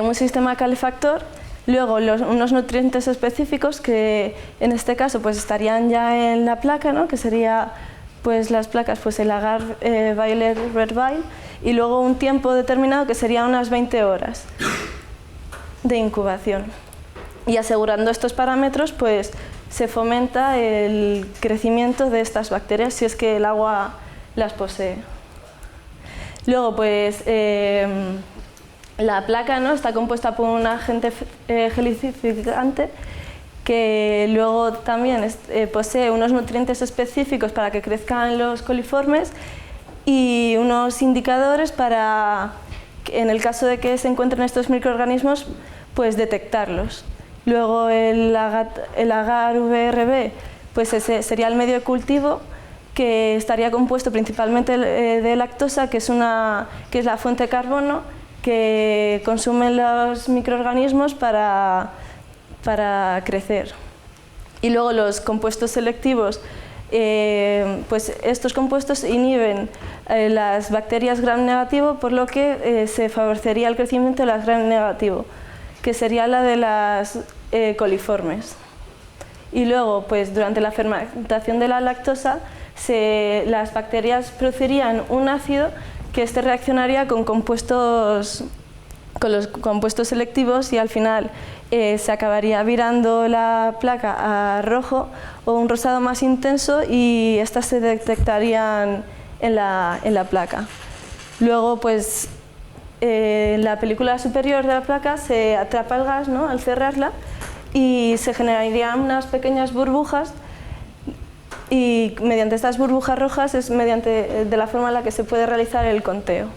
un sistema calefactor. Luego, unos nutrientes específicos que en este caso pues estarían ya en la placa, ¿no? Que sería pues las placas, pues el agar violet red bile, y luego un tiempo determinado que sería unas 20 horas de incubación. Y asegurando estos parámetros, pues se fomenta el crecimiento de estas bacterias si es que el agua las posee. Luego, pues la placa, ¿no? Está compuesta por un agente gelificante que luego también posee unos nutrientes específicos para que crezcan los coliformes y unos indicadores para, en el caso de que se encuentren estos microorganismos, pues detectarlos. Luego el agar VRB, pues ese sería el medio de cultivo, que estaría compuesto principalmente de lactosa, que es la fuente de carbono que consumen los microorganismos para crecer. Y luego los compuestos selectivos, pues estos compuestos inhiben las bacterias gram negativo, por lo que se favorecería el crecimiento de las gram negativo, que sería la de las coliformes. Y luego, pues durante la fermentación de la lactosa, las bacterias producirían un ácido que reaccionaría con los compuestos selectivos y al final se acabaría virando la placa a rojo o un rosado más intenso y estas se detectarían en la placa. Luego, pues en la película superior de la placa se atrapa el gas, ¿no? Al cerrarla, y se generarían unas pequeñas burbujas, y mediante estas burbujas rojas es de la forma en la que se puede realizar el conteo.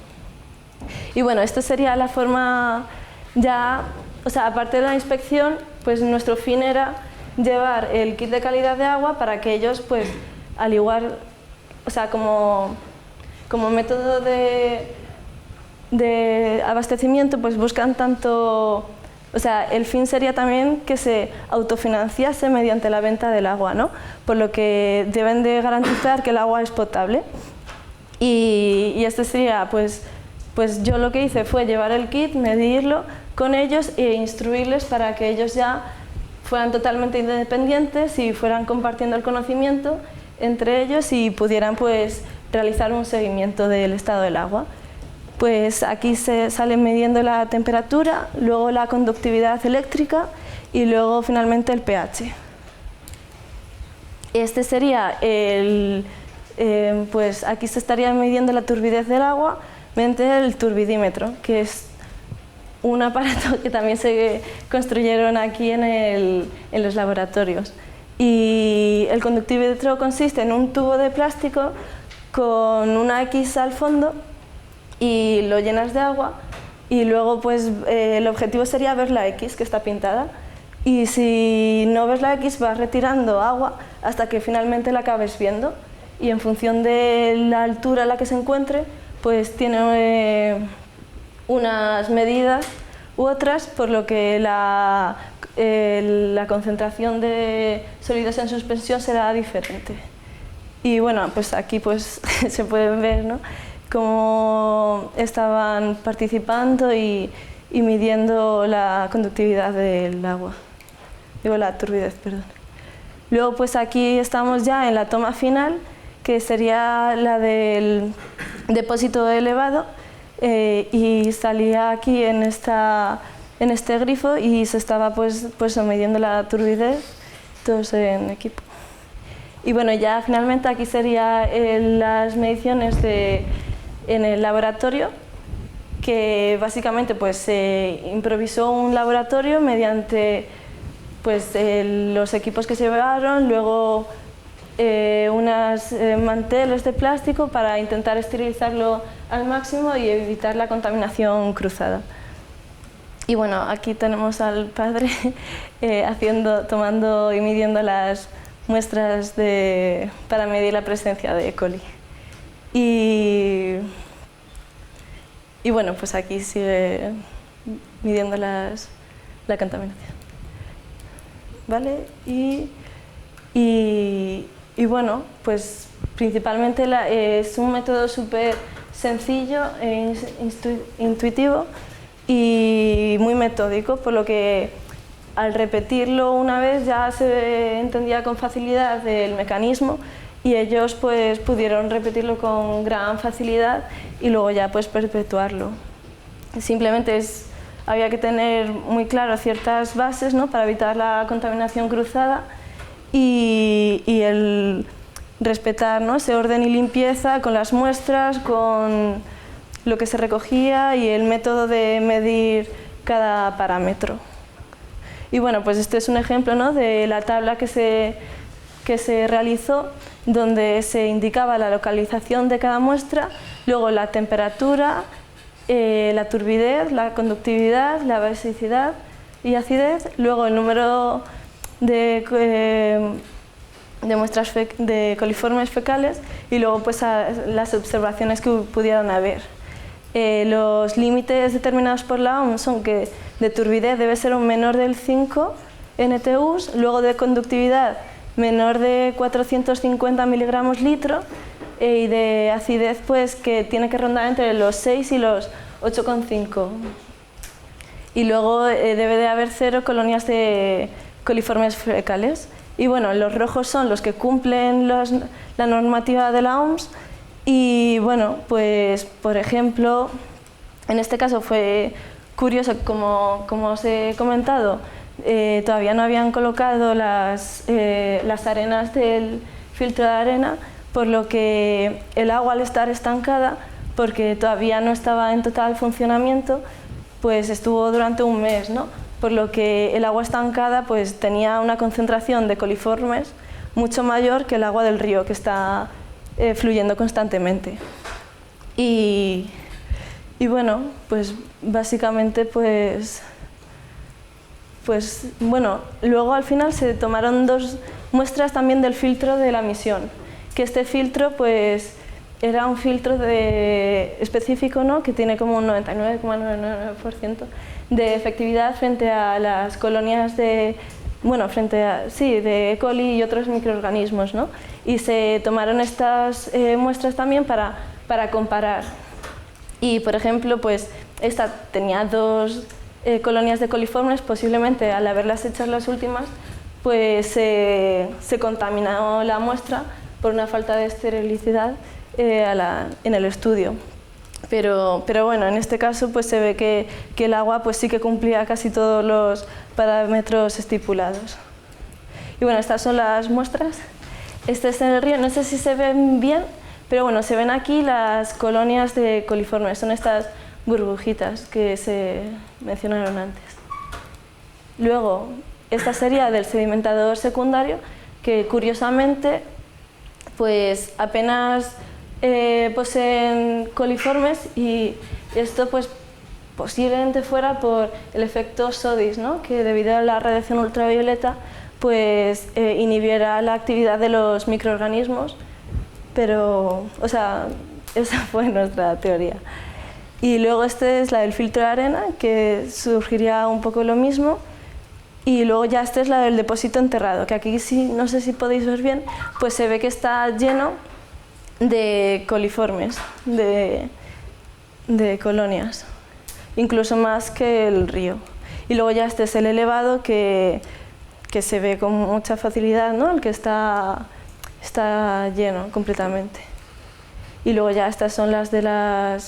Y bueno, esto sería la forma ya, o sea, aparte de la inspección, pues nuestro fin era llevar el kit de calidad de agua para que ellos, pues al igual, o sea, como método de abastecimiento, pues buscan tanto. O sea, el fin sería también que se autofinanciase mediante la venta del agua, ¿no? Por lo que deben de garantizar que el agua es potable. Y este sería, pues yo lo que hice fue llevar el kit, medirlo con ellos e instruirles para que ellos ya fueran totalmente independientes y fueran compartiendo el conocimiento entre ellos y pudieran pues realizar un seguimiento del estado del agua. Pues aquí se sale midiendo la temperatura, luego la conductividad eléctrica y luego finalmente el pH. Este sería pues aquí se estaría midiendo la turbidez del agua mediante el turbidímetro, que es un aparato que también se construyeron aquí en los laboratorios. Y el conductímetro consiste en un tubo de plástico con una X al fondo y lo llenas de agua y luego pues el objetivo sería ver la X que está pintada, y si no ves la X vas retirando agua hasta que finalmente la acabes viendo, y en función de la altura a la que se encuentre pues tiene unas medidas u otras, por lo que la concentración de sólidos en suspensión será diferente. Y bueno, pues aquí pues se pueden ver, ¿no?, cómo estaban participando y midiendo la conductividad del agua, digo la turbidez, perdón. Luego pues aquí estamos ya en la toma final, que sería la del depósito elevado, y salía aquí en esta en este grifo y se estaba pues midiendo la turbidez, todos en equipo. Y bueno, ya finalmente aquí serían las mediciones en el laboratorio, que básicamente pues se improvisó un laboratorio mediante pues los equipos que se llevaron, luego unos manteles de plástico para intentar esterilizarlo al máximo y evitar la contaminación cruzada. Y bueno, aquí tenemos al padre tomando y midiendo las muestras para medir la presencia de E. coli. Y bueno, pues aquí sigue midiendo la contaminación. ¿Vale? Y bueno, pues principalmente es un método súper sencillo e intuitivo y muy metódico, por lo que al repetirlo una vez ya se entendía con facilidad el mecanismo y ellos pues pudieron repetirlo con gran facilidad y luego ya pues perpetuarlo. Simplemente había que tener muy claro ciertas bases, ¿no?, para evitar la contaminación cruzada y el respetar, ¿no?, ese orden y limpieza con las muestras, con lo que se recogía y el método de medir cada parámetro. Y bueno, pues este es un ejemplo, ¿no?, de la tabla que se realizó, donde se indicaba la localización de cada muestra, luego la temperatura, la turbidez, la conductividad, la basicidad y acidez, luego el número de muestras de coliformes fecales y luego pues las observaciones que pudieran haber. Los límites determinados por la OMS son que de turbidez debe ser un menor del 5 NTUs, luego de conductividad menor de 450 miligramos litro y de acidez pues que tiene que rondar entre los 6 y los 8,5. Y luego debe de haber 0 colonias de coliformes fecales. Y bueno, los rojos son los que cumplen la normativa de la OMS. Y bueno, pues por ejemplo, en este caso fue curioso, como os he comentado, todavía no habían colocado las arenas del filtro de arena, por lo que el agua, al estar estancada, porque todavía no estaba en total funcionamiento, pues estuvo durante un mes, ¿no?, por lo que el agua estancada pues tenía una concentración de coliformes mucho mayor que el agua del río, que está fluyendo constantemente. Y bueno, pues básicamente pues bueno, luego al final se tomaron 2 muestras también del filtro de la misión, que este filtro pues era un filtro específico, ¿no?, que tiene como un 99,99% de efectividad frente a las colonias de E. coli y otros microorganismos, ¿no? Y se tomaron estas muestras también para comparar. Y por ejemplo, pues esta tenía 2 colonias de coliformes, posiblemente al haberlas hechas las últimas, pues se contaminó la muestra por una falta de esterilicidad en el estudio. Pero bueno, en este caso pues se ve que el agua pues sí que cumplía casi todos los parámetros estipulados. Y bueno, estas son las muestras. Este es en el río, no sé si se ven bien, pero bueno, se ven aquí las colonias de coliformes, son estas burbujitas que se mencionaron antes. Luego, esta sería del sedimentador secundario, que curiosamente pues apenas poseen coliformes, y esto pues posiblemente fuera por el efecto SODIS, ¿no?, que debido a la radiación ultravioleta pues inhibiera la actividad de los microorganismos, pero o sea, esa fue nuestra teoría. Y luego esta es la del filtro de arena, que surgiría un poco lo mismo. Y luego ya esta es la del depósito enterrado, que aquí sí, no sé si podéis ver bien, pues se ve que está lleno de coliformes, de colonias, incluso más que el río. Y luego ya este es el elevado, que se ve con mucha facilidad, ¿no?, el que está lleno completamente. Y luego ya estas son las de la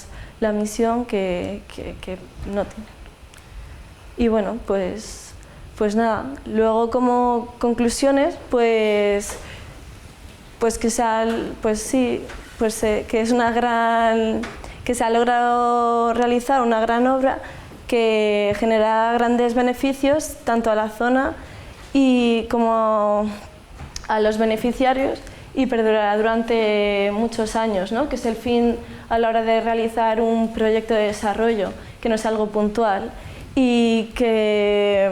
misión que no tienen. Y bueno, pues nada. Luego, como conclusiones, que es que se ha logrado realizar una gran obra que genera grandes beneficios tanto a la zona y como a los beneficiarios y perdurará durante muchos años, ¿no? Que es el fin a la hora de realizar un proyecto de desarrollo, que no es algo puntual y que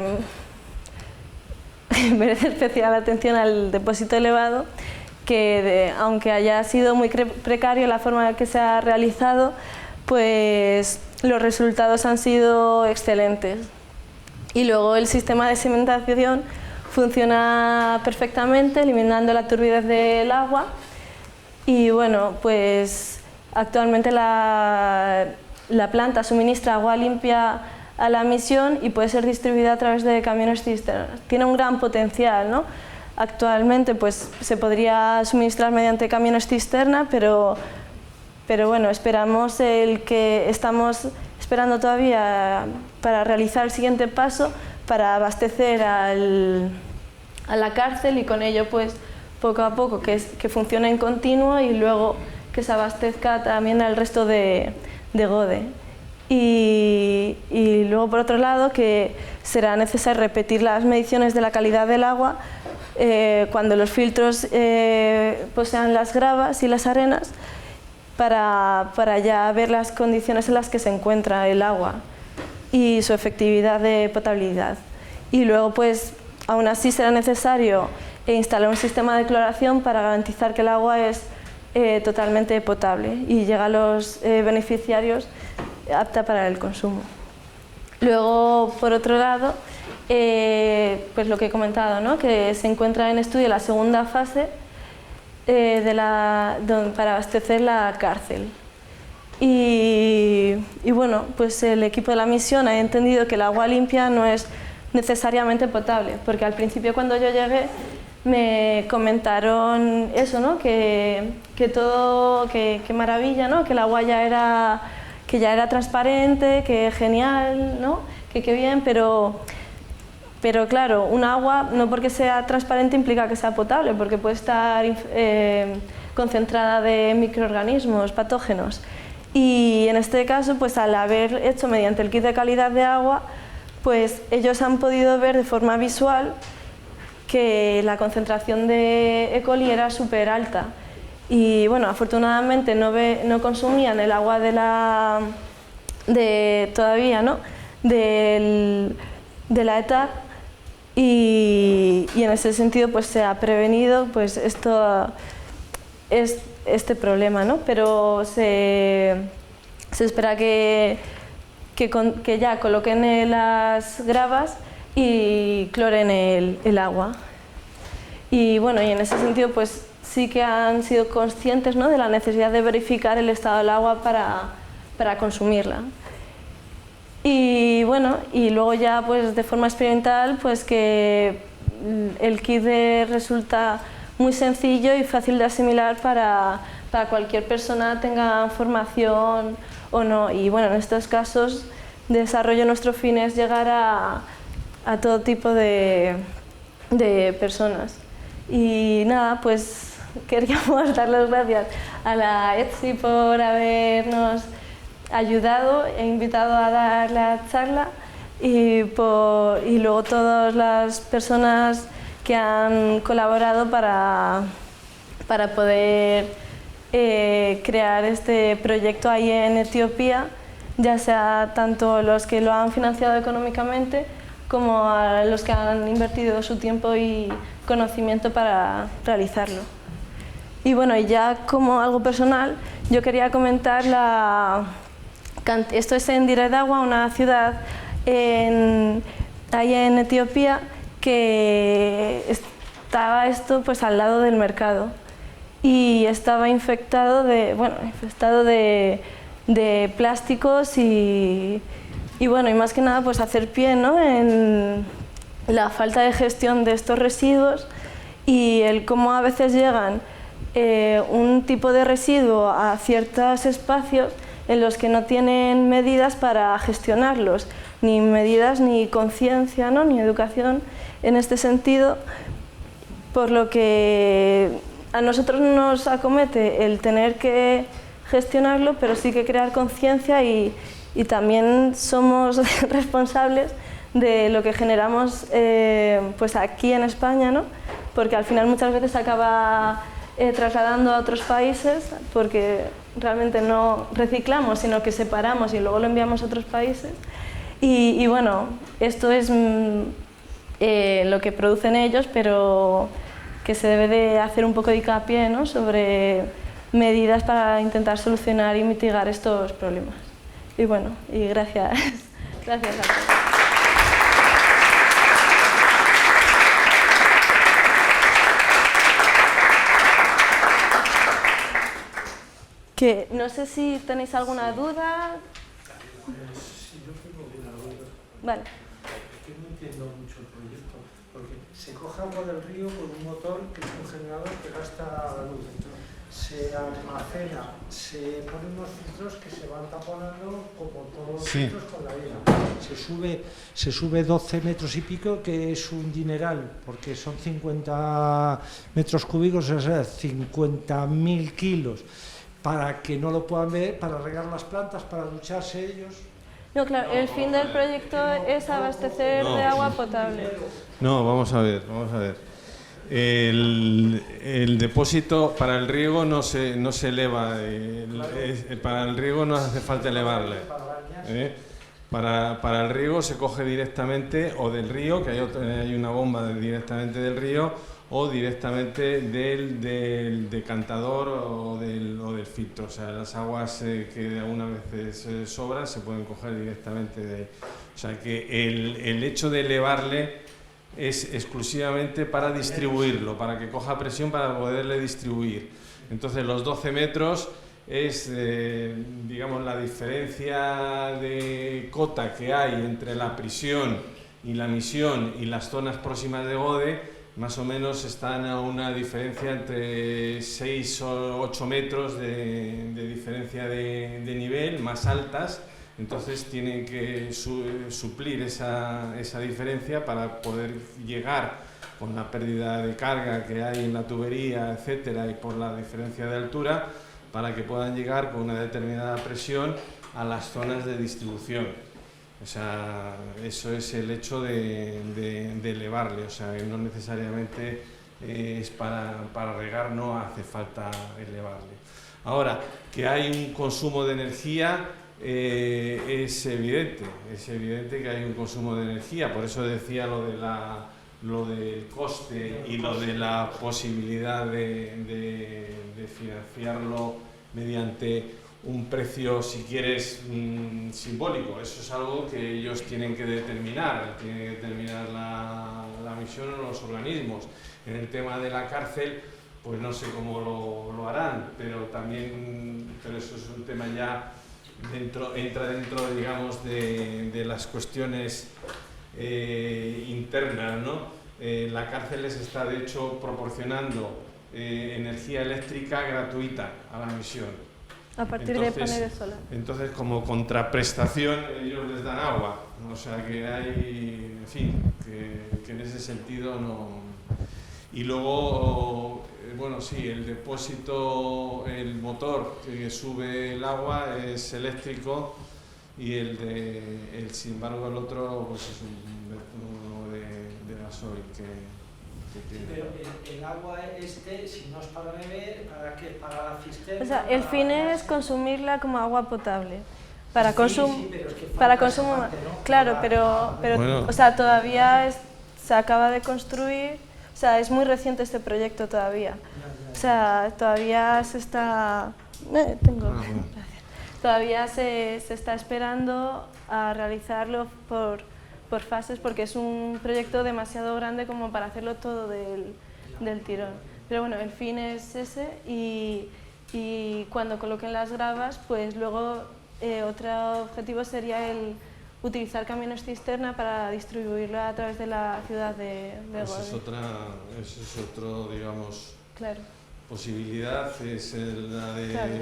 merece especial atención al depósito elevado, que aunque haya sido muy precario la forma en que se ha realizado, pues los resultados han sido excelentes. Y luego el sistema de sedimentación funciona perfectamente, eliminando la turbidez del agua. Y bueno, pues actualmente la planta suministra agua limpia a la misión y puede ser distribuida a través de camiones cisternas. Tiene un gran potencial, ¿no? Actualmente pues se podría suministrar mediante camiones cisterna, pero bueno, esperamos estamos esperando todavía para realizar el siguiente paso para abastecer a la cárcel y con ello pues poco a poco que funcione en continuo y luego que se abastezca también al resto de Gode. Y luego por otro lado que será necesario repetir las mediciones de la calidad del agua cuando los filtros posean las gravas y las arenas para ya ver las condiciones en las que se encuentra el agua y su efectividad de potabilidad. Y luego pues aún así será necesario instalar un sistema de cloración para garantizar que el agua es totalmente potable y llega a los beneficiarios apta para el consumo. Luego, por otro lado, pues lo que he comentado, ¿no? Que se encuentra en estudio la segunda fase para abastecer la cárcel. Y bueno, pues el equipo de la misión ha entendido que el agua limpia no es necesariamente potable, porque al principio cuando yo llegué me comentaron eso, ¿no? Que maravilla, ¿no? Que el agua ya era transparente, que genial, ¿no? Que qué bien, pero claro, un agua no porque sea transparente implica que sea potable, porque puede estar concentrada de microorganismos patógenos. Y en este caso, pues al haber hecho mediante el kit de calidad de agua, pues ellos han podido ver de forma visual que la concentración de E. coli era súper alta. Y bueno, afortunadamente no consumían el agua todavía, ¿no? de la ETAC y en ese sentido pues se ha prevenido pues este problema, ¿no? Pero se espera que ya coloquen las gravas y cloren el agua. Y bueno, y en ese sentido pues sí que han sido conscientes, ¿no? De la necesidad de verificar el estado del agua para consumirla. Y bueno, y luego ya pues de forma experimental pues que el kit resulta muy sencillo y fácil de asimilar para cualquier persona, tenga formación o no. Y bueno, en estos casos de desarrollo nuestro fin es llegar a todo tipo de personas. Y nada, pues queríamos dar las gracias a la ETSI por habernos ayudado e invitado a dar la charla y luego todas las personas que han colaborado para poder crear este proyecto ahí en Etiopía, ya sea tanto los que lo han financiado económicamente como a los que han invertido su tiempo y conocimiento para realizarlo. Y bueno, y ya como algo personal, yo quería comentar esto es en Dire Dawa, una ciudad ahí en Etiopía, que estaba pues al lado del mercado y estaba infectado de plásticos y bueno, y más que nada pues hacer pie, ¿no? En la falta de gestión de estos residuos y el cómo a veces llegan un tipo de residuo a ciertos espacios en los que no tienen medidas para gestionarlos, ni medidas ni conciencia, ¿no?, ni educación en este sentido, por lo que a nosotros nos acomete el tener que gestionarlo, pero sí que crear conciencia y también somos responsables de lo que generamos pues aquí en España, ¿no?, porque al final muchas veces se acaba trasladando a otros países porque realmente no reciclamos, sino que separamos y luego lo enviamos a otros países. Y bueno, esto es lo que producen ellos, pero que se debe de hacer un poco de hincapié, ¿no?, sobre medidas para intentar solucionar y mitigar estos problemas. Y bueno, y gracias. Gracias a todos. Que no sé si tenéis alguna duda. Sí, yo tengo una duda. Vale. Es que no entiendo mucho el proyecto, porque se coge agua del río con un motor que es un generador que gasta la luz. Se almacena, se ponen unos filtros que se van taponando como todos los filtros con la arena. Se sube 12 metros y pico, que es un dineral, porque son 50 metros cúbicos, o sea, 50.000 kilos. Para que no lo puedan ver, para regar las plantas, para ducharse ellos. No, claro, el fin del proyecto es abastecer de agua potable. No, vamos a ver. El depósito para el riego no se eleva, para el riego no hace falta elevarle. Para el riego se coge directamente o del río, que hay una bomba directamente del río, o directamente del decantador o del filtro. O sea, las aguas que algunas veces sobran se pueden coger directamente de... O sea, que el hecho de elevarle es exclusivamente para distribuirlo, para que coja presión para poderle distribuir. Entonces los 12 metros es, digamos, la diferencia de cota que hay entre la prisión y la misión y las zonas próximas de Gode. Más o menos están a una diferencia entre 6 o 8 metros de diferencia de nivel, más altas. Entonces tienen que suplir esa diferencia para poder llegar con la pérdida de carga que hay en la tubería, etcétera, y por la diferencia de altura, para que puedan llegar con una determinada presión a las zonas de distribución. O sea, eso es el hecho de elevarle, o sea, no necesariamente es para regar, no hace falta elevarle. Ahora, que hay un consumo de energía, es evidente que hay un consumo de energía, por eso decía lo del coste y lo de la posibilidad de financiarlo mediante un precio, si quieres, simbólico. Eso es algo que ellos tienen que determinar, la misión o los organismos. En el tema de la cárcel, pues no sé cómo lo harán, pero eso es un tema ya entra dentro, digamos, de las cuestiones internas, ¿no? La cárcel les está, de hecho, proporcionando energía eléctrica gratuita a la misión. A partir de paneles solares. Entonces, como contraprestación, ellos les dan agua. O sea, que hay, en fin, que en ese sentido no... Y luego, bueno, sí, el depósito, el motor que sube el agua es eléctrico y sin embargo, el otro pues es uno de gasoil que pero el agua si no es para beber, ¿para qué? ¿Para la cisterna? O sea, el fin es consumirla como agua potable. Para sí, consumo, sí, pero es que para consumo, parte, ¿no? claro, pero bueno. O sea, todavía se acaba de construir, o sea, es muy reciente este proyecto todavía. O sea, todavía se está... Todavía se está esperando a realizarlo por fases, porque es un proyecto demasiado grande como para hacerlo todo del tirón. Pero bueno, el fin es ese y cuando coloquen las gravas, pues luego otro objetivo sería el utilizar camiones cisterna para distribuirlo a través de la ciudad de Gode. Ese es otro, digamos, claro. posibilidad es la de... Claro.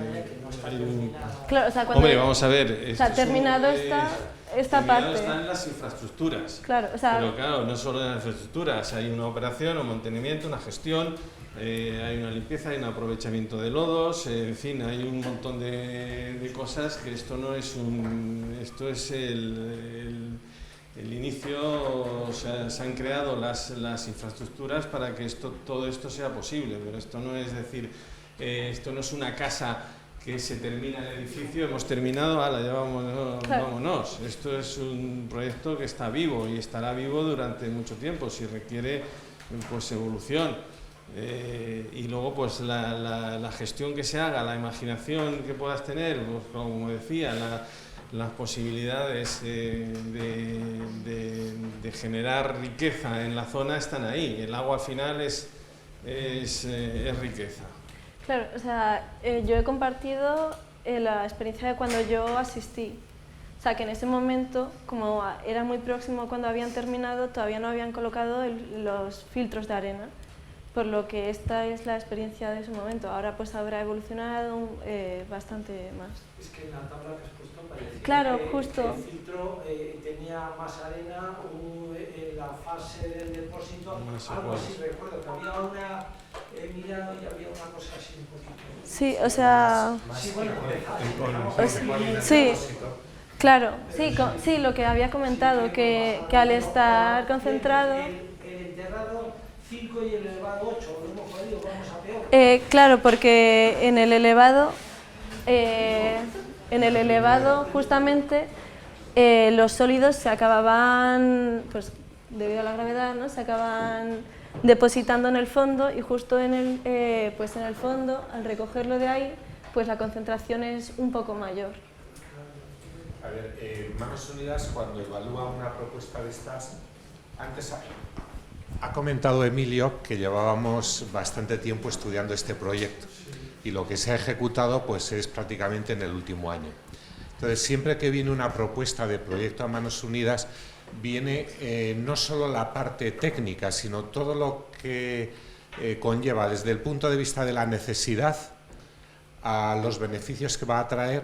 hay un- Claro, o sea, cuando Hombre, vamos a ver. o sea, terminado está esta terminado parte. está en las infraestructuras. Claro, o sea, Pero claro, no solo en las infraestructuras, hay una operación, un mantenimiento, una gestión, hay una limpieza, hay un aprovechamiento de lodos, en fin, hay un montón de cosas que esto no es un... Esto es el inicio, o sea, se han creado las infraestructuras para que todo esto sea posible, pero esto no es decir, esto no es una casa que se termina el edificio, hemos terminado, ya vámonos, Claro. vámonos. Esto es un proyecto que está vivo y estará vivo durante mucho tiempo, si requiere pues evolución. Y luego pues la gestión que se haga, la imaginación que puedas tener, pues, como decía, las posibilidades de generar riqueza en la zona están ahí. El agua al final es riqueza. claro, o sea, yo he compartido la experiencia de cuando yo asistí. O sea, que en ese momento, como era muy próximo cuando habían terminado, todavía no habían colocado los filtros de arena, por lo que esta es la experiencia de ese momento. Ahora pues habrá evolucionado bastante más. Es que en la tabla que has puesto parecía Claro, que justo. el filtro tenía más arena en la fase del depósito, No sé algo cuál así es. recuerdo, que había una, he mirado y había una cosa así un poquito. Sí, o sea, Sí, bueno, sí, claro, sí, sí, lo que había comentado, que al estar concentrado... El enterrado 5 y el elevado 8, lo hemos jodido, vamos a peor. Claro, porque en el elevado justamente los sólidos se acababan, pues debido a la gravedad, ¿no? Se acaban depositando en el fondo y justo en el fondo, al recogerlo de ahí, pues la concentración es un poco mayor. A ver, Manos Unidas, cuando evalúa una propuesta de estas, antes ha comentado Emilio que llevábamos bastante tiempo estudiando este proyecto y lo que se ha ejecutado pues es prácticamente en el último año. Entonces, siempre que viene una propuesta de proyecto a Manos Unidas, viene no solo la parte técnica, sino todo lo que conlleva desde el punto de vista de la necesidad a los beneficios que va a traer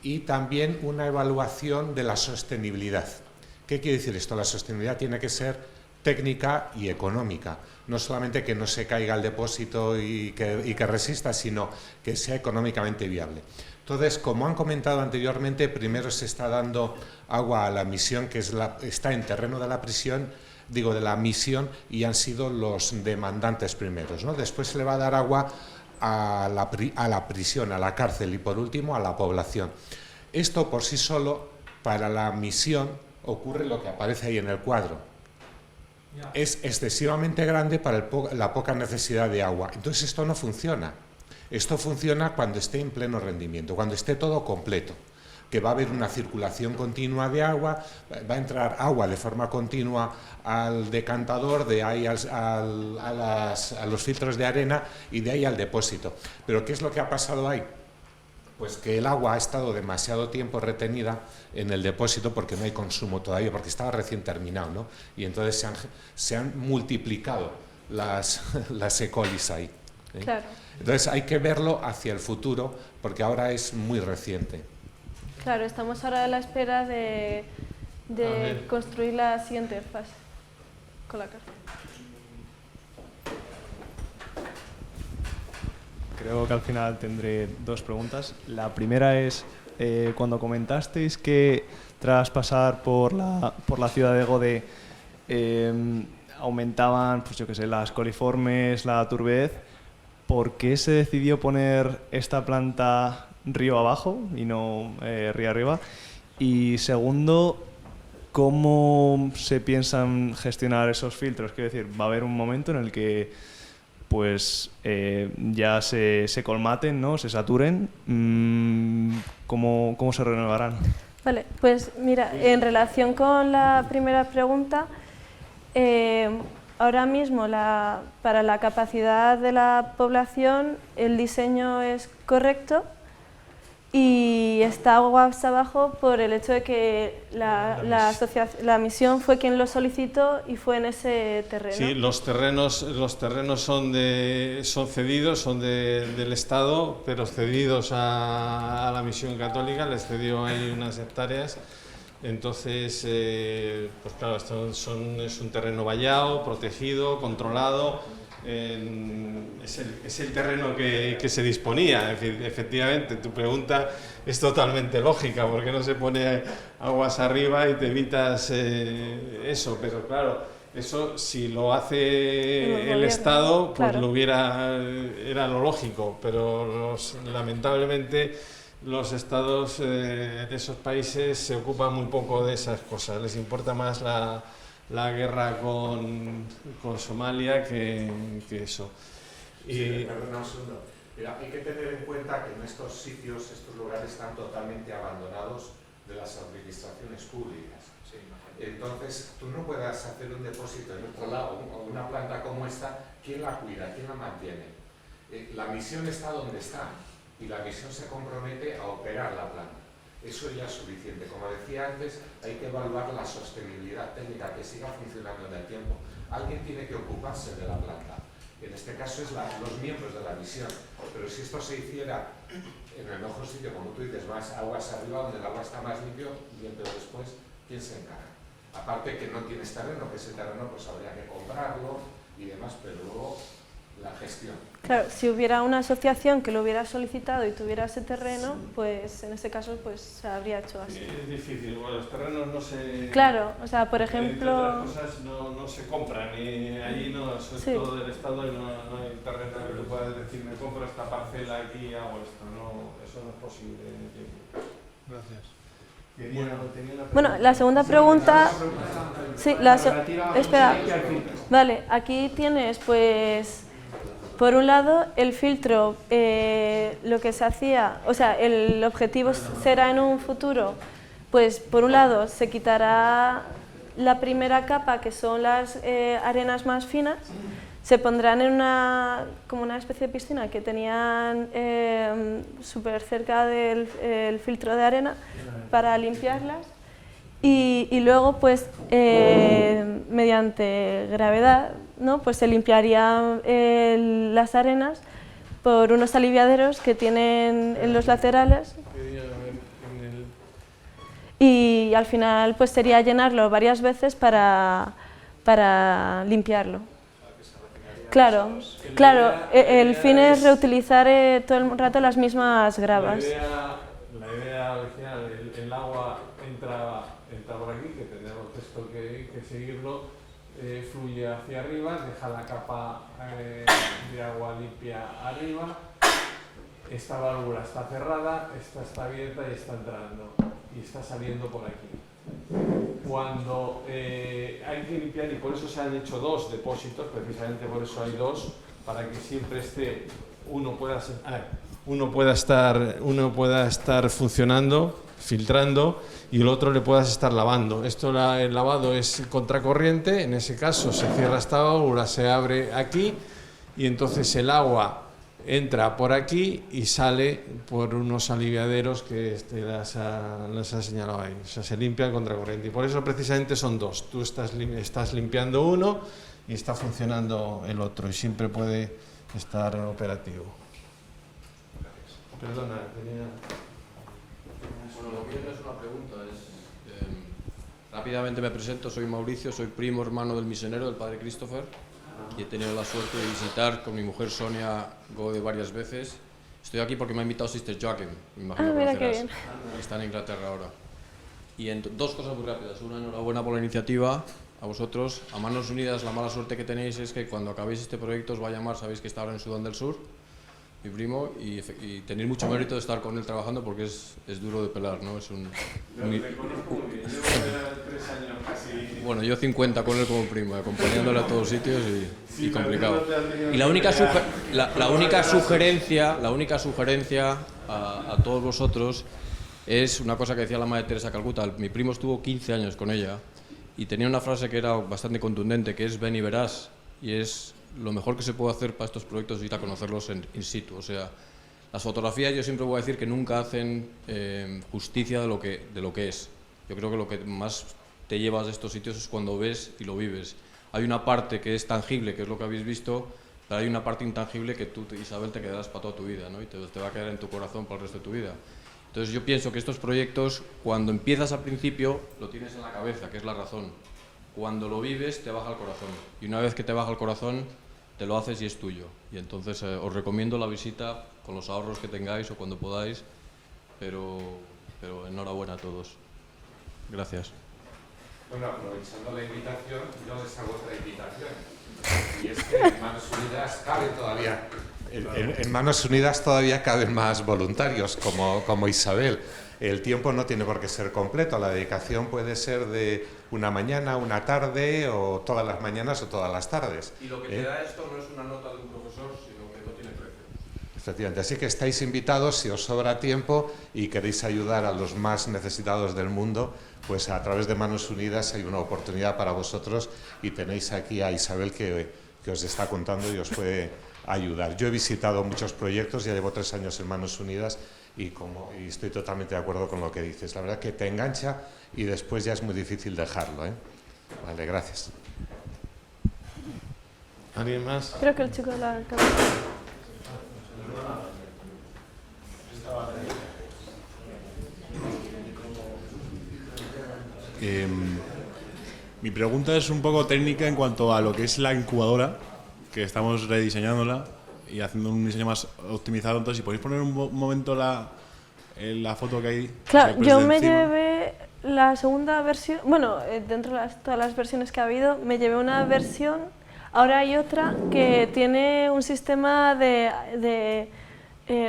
y también una evaluación de la sostenibilidad. ¿Qué quiere decir esto? La sostenibilidad tiene que ser técnica y económica, no solamente que no se caiga el depósito y que resista, sino que sea económicamente viable. Entonces, como han comentado anteriormente, primero se está dando agua a la misión, que está en terreno de la prisión, de la misión, y han sido los demandantes primeros, ¿no? Después se le va a dar agua a la prisión, a la cárcel y por último a la población. Esto por sí solo, para la misión, ocurre lo que aparece ahí en el cuadro. Es excesivamente grande para la poca necesidad de agua. Entonces esto no funciona. Esto funciona cuando esté en pleno rendimiento, cuando esté todo completo, que va a haber una circulación continua de agua, va a entrar agua de forma continua al decantador, de ahí a los filtros de arena y de ahí al depósito. Pero ¿qué es lo que ha pasado ahí? Pues que el agua ha estado demasiado tiempo retenida en el depósito porque no hay consumo todavía, porque estaba recién terminado, ¿no? Y entonces se han multiplicado las E. coli ahí. Claro. Entonces hay que verlo hacia el futuro porque ahora es muy reciente. Claro, estamos ahora a la espera de construir la siguiente fase con la cárcel. Creo que al final tendré dos preguntas. La primera es, cuando comentasteis que tras pasar por la ciudad de Gode aumentaban, pues yo qué sé, las coliformes, la turbidez, ¿por qué se decidió poner esta planta río abajo y no río arriba? Y segundo, ¿cómo se piensan gestionar esos filtros? Quiero decir, ¿va a haber un momento en el que pues ya se colmaten, ¿no? Se saturen? ¿Cómo se renovarán? Vale, pues mira, en relación con la primera pregunta, ahora mismo para la capacidad de la población el diseño es correcto y está aguas abajo por el hecho de que la misión fue quien lo solicitó y fue en ese terreno. Sí, los terrenos son cedidos, son del Estado, pero cedidos a la misión católica, les cedió ahí unas hectáreas. Entonces, pues claro, es un terreno vallado, protegido, controlado. Es el terreno que se disponía. Efectivamente, tu pregunta es totalmente lógica, porque no se pone aguas arriba y te evitas eso, pero claro, eso si lo hace el Estado, pues claro, era lo lógico, pero lamentablemente los estados de esos países se ocupan muy poco de esas cosas, les importa más la guerra con Somalia que eso. Sí, perdona un segundo. Mira, hay que tener en cuenta que en estos sitios, estos lugares están totalmente abandonados de las administraciones públicas. Sí. Entonces, tú no puedas hacer un depósito en otro lado o una planta como esta, ¿quién la cuida? ¿Quién la mantiene? La misión está donde está y la misión se compromete a operar la planta. Eso ya es suficiente. Como decía antes, hay que evaluar la sostenibilidad técnica, que siga funcionando en el tiempo. Alguien tiene que ocuparse de la planta. En este caso es los miembros de la misión. Pero si esto se hiciera en el mejor sitio, como tú dices, más aguas arriba, donde el agua está más limpio, pero después, ¿quién se encarga? Aparte que no tienes terreno, que ese terreno pues habría que comprarlo y demás, pero luego la gestión. Claro, si hubiera una asociación que lo hubiera solicitado y tuviera ese terreno, pues en ese caso pues se habría hecho así. Es difícil, bueno, los terrenos no se... Claro, o sea, por ejemplo... Otras cosas no se compran y allí no es todo del Estado y no hay terreno que tú puedas decir, me compro esta parcela aquí y hago esto, eso no es posible. Gracias. Bueno, la segunda pregunta... Sí, espera. Vale, aquí tienes pues... Por un lado, el filtro, lo que se hacía, o sea, el objetivo será en un futuro, pues por un lado se quitará la primera capa, que son las arenas más finas, se pondrán en como una especie de piscina que tenían súper cerca del filtro de arena para limpiarlas. Y luego, pues, mediante gravedad, ¿no? Pues se limpiarían las arenas por unos aliviaderos que tienen en los laterales. Y al final, pues, sería llenarlo varias veces para limpiarlo. Claro, el fin es reutilizar todo el rato las mismas gravas. La idea original, el agua entra por aquí, que tenemos esto que seguirlo, fluye hacia arriba, deja la capa de agua limpia arriba, esta válvula está cerrada, esta está abierta y está entrando y está saliendo por aquí. Cuando hay que limpiar, y por eso se han hecho dos depósitos, precisamente por eso hay dos, para que siempre uno pueda estar funcionando, filtrando, y el otro le puedas estar lavando. El lavado es contracorriente, en ese caso se cierra esta válvula, se abre aquí y entonces el agua entra por aquí y sale por unos aliviaderos que las ha señalado ahí. O sea, se limpia el contracorriente y por eso precisamente son dos. Tú estás limpiando uno y está funcionando el otro y siempre puede estar operativo. Perdona, tenía... Bueno, lo mío no es una pregunta, rápidamente me presento, soy Mauricio, soy primo hermano del misionero, del padre Christopher, y he tenido la suerte de visitar con mi mujer Sonia Gode varias veces. Estoy aquí porque me ha invitado Sister Joachim, me imagino que conocerás, está en Inglaterra ahora. Y dos cosas muy rápidas, una, enhorabuena por la iniciativa, a vosotros, a Manos Unidas la mala suerte que tenéis es que cuando acabéis este proyecto os va a llamar, sabéis que está ahora en Sudán del Sur, mi primo, y tenéis mucho mérito de estar con él trabajando porque es duro de pelar, ¿no? Es un... Le conozco muy bien, llevo 3 años casi... Bueno, yo 50 con él como primo, acompañándole a todos sitios y complicado. Y la única sugerencia a todos vosotros es una cosa que decía la Madre Teresa de Calcuta. Mi primo estuvo 15 años con ella y tenía una frase que era bastante contundente, que es ven y verás, y es... Lo mejor que se puede hacer para estos proyectos es ir a conocerlos in situ, o sea, Las fotografías yo siempre voy a decir que nunca hacen justicia de lo que es. Yo creo que lo que más te llevas de estos sitios es cuando ves y lo vives. Hay una parte que es tangible, que es lo que habéis visto, pero hay una parte intangible que tú, Isabel, te quedarás para toda tu vida, ¿no? Y te va a quedar en tu corazón para el resto de tu vida. Entonces yo pienso que estos proyectos, cuando empiezas al principio, lo tienes en la cabeza, que es la razón. Cuando lo vives, te baja el corazón. Y una vez que te baja el corazón, te lo haces y es tuyo. Y entonces os recomiendo la visita con los ahorros que tengáis o cuando podáis, pero enhorabuena a todos. Gracias. Bueno, aprovechando la invitación, yo les hago otra invitación. Y es que en Manos Unidas caben todavía... En Manos Unidas todavía caben más voluntarios, como Isabel. El tiempo no tiene por qué ser completo, la dedicación puede ser de una mañana, una tarde, o todas las mañanas o todas las tardes. Y lo que te da esto no es una nota de un profesor, sino que no tiene precio. Efectivamente, así que estáis invitados, si os sobra tiempo y queréis ayudar a los más necesitados del mundo, pues a través de Manos Unidas hay una oportunidad para vosotros y tenéis aquí a Isabel que os está contando y os puede ayudar. Yo he visitado muchos proyectos, ya llevo 3 años en Manos Unidas y estoy totalmente de acuerdo con lo que dices. La verdad que te engancha y después ya es muy difícil dejarlo, ¿eh? Vale, gracias. ¿Alguien más? Creo que el chico de la cabeza. Mi pregunta es un poco técnica en cuanto a lo que es la incubadora, que estamos rediseñándola y haciendo un diseño más optimizado. Entonces, si podéis poner un momento la foto que hay. Claro, yo me llevé la segunda versión, bueno, dentro de todas las versiones que ha habido, me llevé una versión, ahora hay otra que tiene un sistema de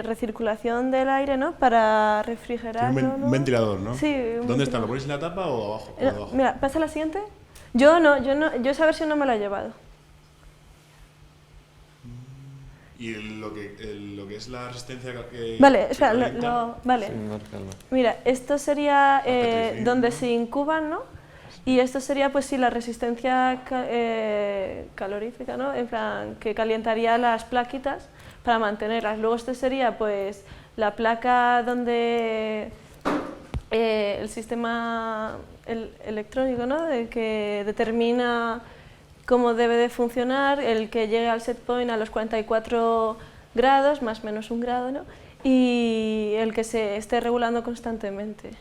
recirculación del aire, ¿no? Para refrigerarlo, un ventilador, ¿no? Sí. ¿Dónde está? ¿Lo ponéis en la tapa o abajo? Abajo? Mira, ¿pasa la siguiente? Yo esa versión no me la he llevado. Y lo que es la resistencia que... Vale, espera, vale. Sí, márcalo. Mira, esto sería donde se incuban, ¿no? Y esto sería, pues sí, la resistencia calorífica, ¿no? En plan, que calentaría las plaquitas para mantenerlas. Luego esto sería, pues, la placa donde el sistema electrónico, ¿no? Que determina cómo debe de funcionar, el que llegue al set point a los 44 grados, más o menos 1 grado, ¿no? Y el que se esté regulando constantemente.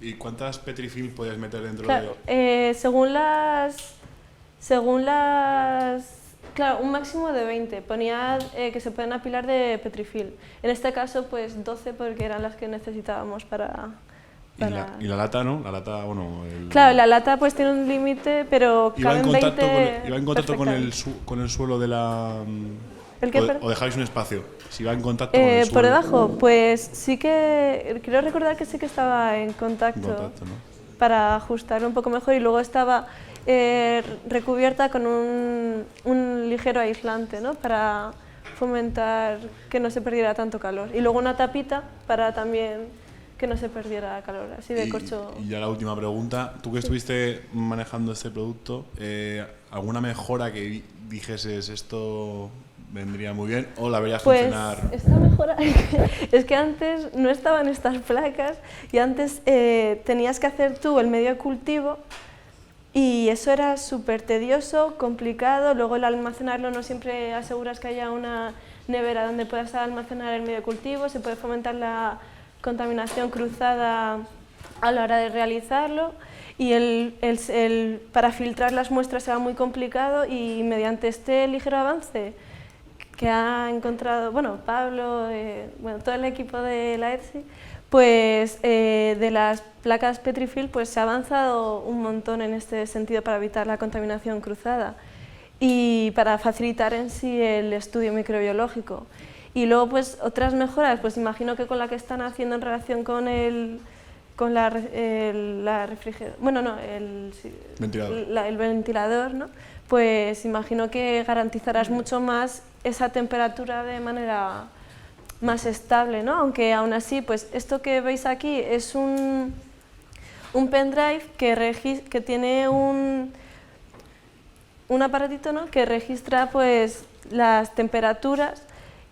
¿Y cuántas Petrifilm podías meter dentro Claro, de...? según las... Claro, un máximo de 20. Ponía que se pueden apilar de Petrifilm. En este caso, pues 12 porque eran las que necesitábamos para... Y la lata, ¿no? La lata, bueno... Claro, la lata pues tiene un límite, pero caben 20... ¿Iba en contacto con el suelo de la...? ¿El qué, ¿O dejáis un espacio? Si va en contacto con el suelo... Por debajo, pues sí que... Quiero recordar que sí que estaba en contacto, ¿no? Para ajustarlo un poco mejor y luego estaba recubierta con un ligero aislante, ¿no? Para fomentar que no se perdiera tanto calor. Y luego una tapita para también que no se perdiera calor, así de corcho. Y ya la última pregunta, tú que estuviste manejando este producto, ¿alguna mejora que dijeses esto vendría muy bien o la verías funcionar? Pues esta mejora es que antes no estaban estas placas y antes tenías que hacer tú el medio de cultivo y eso era súper tedioso, complicado, luego el almacenarlo no siempre aseguras que haya una nevera donde puedas almacenar el medio de cultivo, se puede fomentar la contaminación cruzada a la hora de realizarlo y para filtrar las muestras era muy complicado y mediante este ligero avance que ha encontrado, bueno, Pablo, todo el equipo de la ETSI, pues de las placas Petrifilm pues se ha avanzado un montón en este sentido para evitar la contaminación cruzada y para facilitar en sí el estudio microbiológico. Y luego, pues, otras mejoras, pues imagino que con la que están haciendo en relación con el ventilador, ¿no? Pues imagino que garantizarás mucho más esa temperatura de manera más estable, ¿no? Aunque aún así, pues esto que veis aquí es un pendrive que tiene un aparatito, ¿no? Que registra pues las temperaturas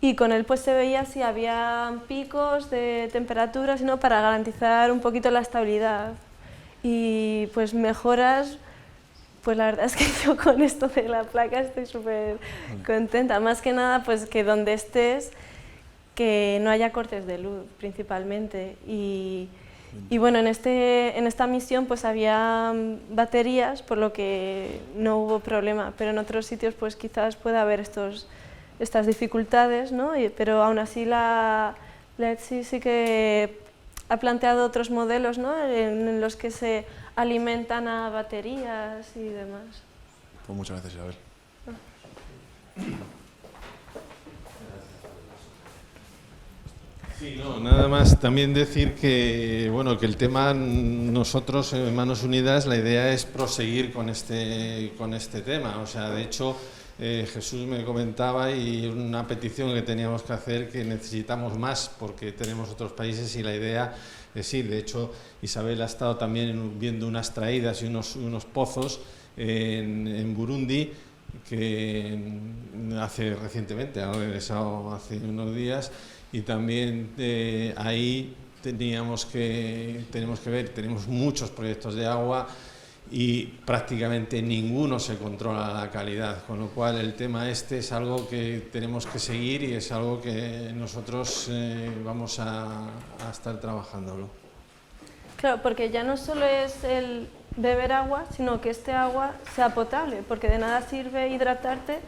y con él pues se veía si había picos de temperaturas, ¿no? Para garantizar un poquito la estabilidad. Y pues mejoras, pues la verdad es que yo con esto de la placa estoy súper contenta. Más que nada pues que donde estés, que no haya cortes de luz principalmente. Y bueno, en esta misión pues había baterías, por lo que no hubo problema, pero en otros sitios pues quizás pueda haber estas dificultades, ¿no? Pero aún así la ETSI sí que ha planteado otros modelos, ¿no? En los que se alimentan a baterías y demás. Pues muchas gracias, Isabel. Sí, no, nada más también decir que, bueno, que el tema, nosotros en Manos Unidas, la idea es proseguir con este tema. O sea, de hecho, Jesús me comentaba, y una petición que teníamos que hacer, que necesitamos más porque tenemos otros países, y la idea es ir. De hecho, Isabel ha estado también viendo unas traídas y unos pozos en Burundi, que hace recientemente, ha regresado hace unos días, y también ahí tenemos que ver, tenemos muchos proyectos de agua y prácticamente ninguno se controla la calidad, con lo cual el tema este es algo que tenemos que seguir y es algo que nosotros vamos a estar trabajándolo. Claro, porque ya no solo es el beber agua, sino que este agua sea potable, porque de nada sirve hidratarte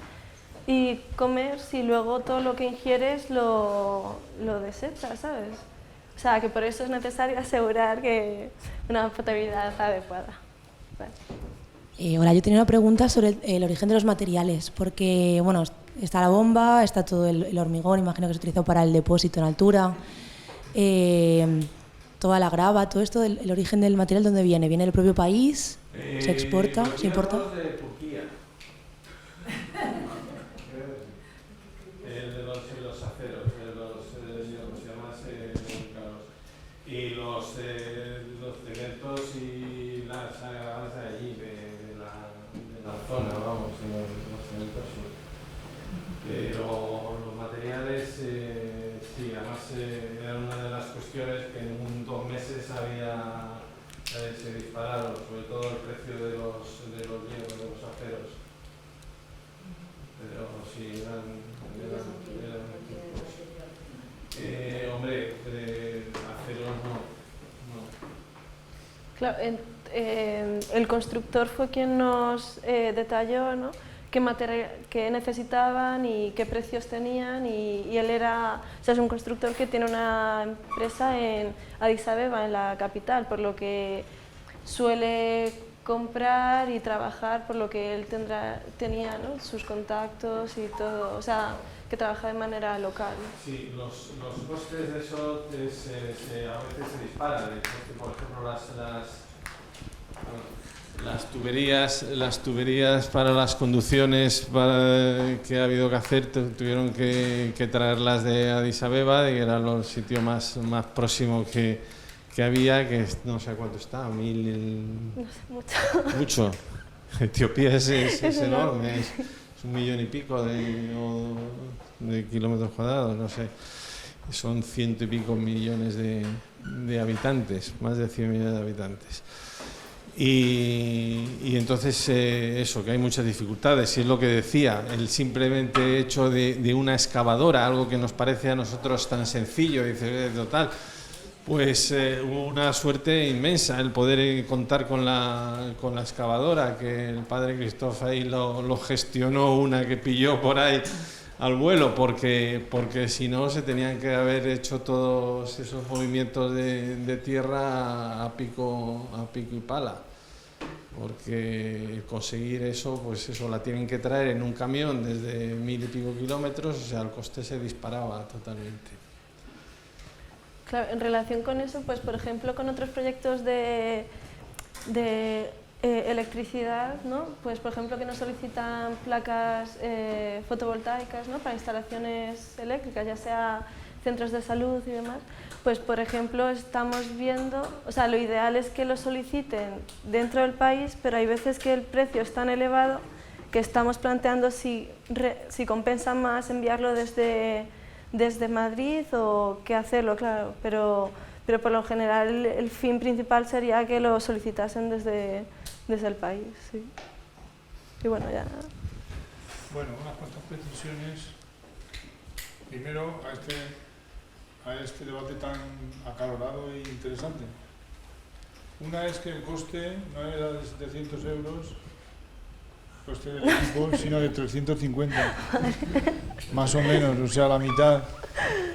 y comer si luego todo lo que ingieres lo desechas, ¿sabes? O sea, que por eso es necesario asegurar que una potabilidad adecuada. Vale. Hola, yo tenía una pregunta sobre el origen de los materiales, porque bueno, está la bomba, está todo el hormigón, imagino que se utilizó para el depósito en altura, toda la grava, todo esto, el origen del material, ¿dónde viene? ¿Viene del propio país? ¿Se exporta? ¿Se importa? De Turquía. Los aceros, y los cementos y las agravadas de allí, de la zona, vamos, los cementos sí. Pero los materiales, sí, además era una de las cuestiones que en 2 meses se dispararon, sobre todo el precio de los hierros, de los aceros. Pero sí, eran hombre, aceros no. Claro, el constructor fue quien nos detalló, ¿no? qué necesitaban y qué precios tenían, y él es un constructor que tiene una empresa en Addis Abeba, en la capital, por lo que suele comprar y trabajar, por lo que él tenía, ¿no? Sus contactos y todo, o sea, que trabaja de manera local. Sí, los costes de eso a veces se disparan. Por ejemplo, las tuberías para las conducciones que ha habido que hacer, tuvieron que traerlas de Addis Abeba, que era el sitio más próximo que había, que no sé cuánto está, 1000... No sé, mucho. Etiopía es enorme, es 1 millón y pico de kilómetros cuadrados, no sé. Son 100 y pico millones de habitantes, más de 100 millones de habitantes. Y entonces eso, que hay muchas dificultades, y es lo que decía, el simplemente hecho de una excavadora, algo que nos parece a nosotros tan sencillo, dice, total, pues hubo una suerte inmensa el poder contar con la excavadora, que el padre Christophe ahí lo gestionó, una que pilló por ahí al vuelo, porque si no se tenían que haber hecho todos esos movimientos de tierra a pico y pala, porque conseguir eso, pues eso la tienen que traer en un camión desde 1000 y pico kilómetros, o sea, el coste se disparaba totalmente. Claro, en relación con eso, pues por ejemplo con otros proyectos de electricidad, ¿no? Pues por ejemplo que nos solicitan placas fotovoltaicas, ¿no? Para instalaciones eléctricas, ya sea centros de salud y demás, pues por ejemplo estamos viendo, o sea, lo ideal es que lo soliciten dentro del país, pero hay veces que el precio es tan elevado que estamos planteando si compensa más enviarlo desde desde Madrid o qué hacerlo, claro, pero por lo general el fin principal sería que lo solicitasen desde el país, sí. Y bueno, ya... Bueno, unas cuantas precisiones. Primero, a este debate tan acalorado e interesante. Una es que el coste no era de 700 euros, coste del equipo, sino de 350, más o menos, o sea, la mitad.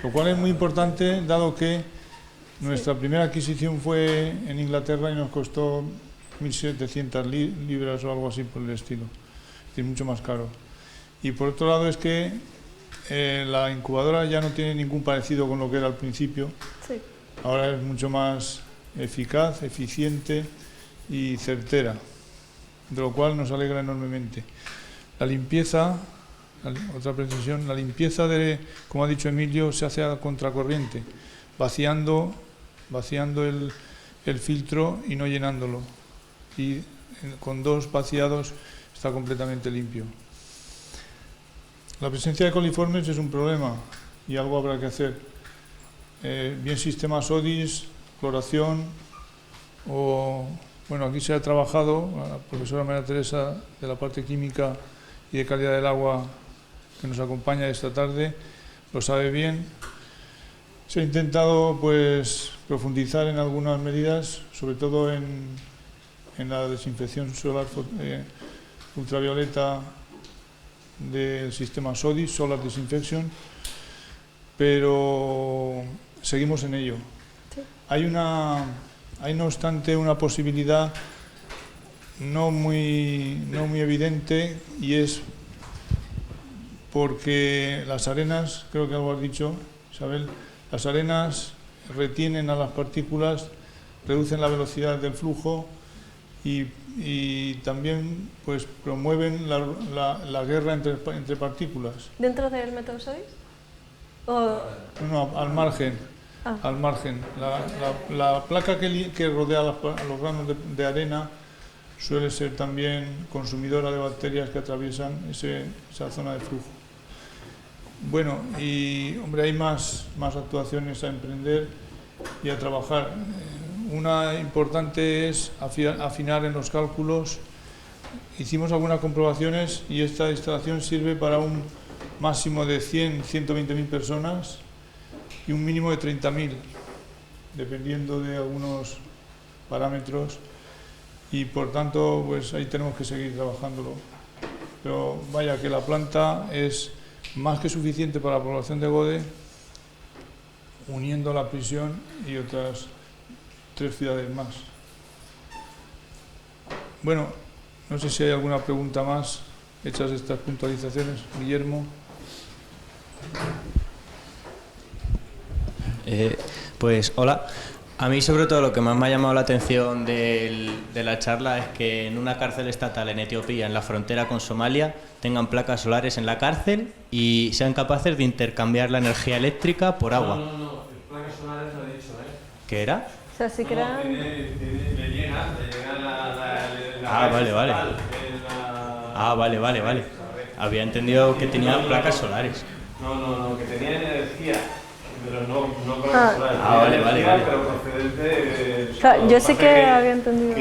Lo cual es muy importante, dado que nuestra primera adquisición fue en Inglaterra y nos costó 1.700 libras o algo así por el estilo, es decir, mucho más caro. Y por otro lado es que la incubadora ya no tiene ningún parecido con lo que era al principio. Sí. Ahora es mucho más eficaz, eficiente y certera, de lo cual nos alegra enormemente. La limpieza, otra precisión, la limpieza como ha dicho Emilio, se hace a contracorriente, vaciando el filtro y no llenándolo. Y con 2 vaciados está completamente limpio. La presencia de coliformes es un problema y algo habrá que hacer. Bien sistema SODIS, cloración o... Bueno, aquí se ha trabajado, la profesora María Teresa de la parte química y de calidad del agua que nos acompaña esta tarde, lo sabe bien. Se ha intentado pues profundizar en algunas medidas, sobre todo en la desinfección solar ultravioleta del sistema SODIS, Solar Disinfection, pero seguimos en ello. Sí. Hay no obstante una posibilidad no muy evidente, y es porque las arenas, creo que algo has dicho, Isabel, las arenas retienen a las partículas, reducen la velocidad del flujo y también pues promueven la guerra entre partículas. ¿Dentro del método SODIS? No, al margen. Ah. Al margen. La placa que rodea a los granos de arena suele ser también consumidora de bacterias que atraviesan esa zona de flujo. Bueno, y hombre, hay más actuaciones a emprender y a trabajar. Una importante es afinar en los cálculos. Hicimos algunas comprobaciones y esta instalación sirve para un máximo de 100-120.000 personas y un mínimo de 30.000, dependiendo de algunos parámetros, y por tanto pues ahí tenemos que seguir trabajándolo. Pero vaya que la planta es más que suficiente para la población de Gode, uniendo la prisión y otras 3 ciudades más. Bueno, no sé si hay alguna pregunta más hechas estas puntualizaciones. Guillermo. Pues hola. A mí sobre todo lo que más me ha llamado la atención de la charla es que en una cárcel estatal en Etiopía, en la frontera con Somalia, tengan placas solares en la cárcel y sean capaces de intercambiar la energía eléctrica por agua. No, placas solares no he dicho, ¿Qué era? O sea, sí que era... Le llega Ah, vale. Vale. Había entendido que tenía placas solares. No, que tenía energía, pero no placas solares. Vale. Pero procedente claro, yo sí que había entendido.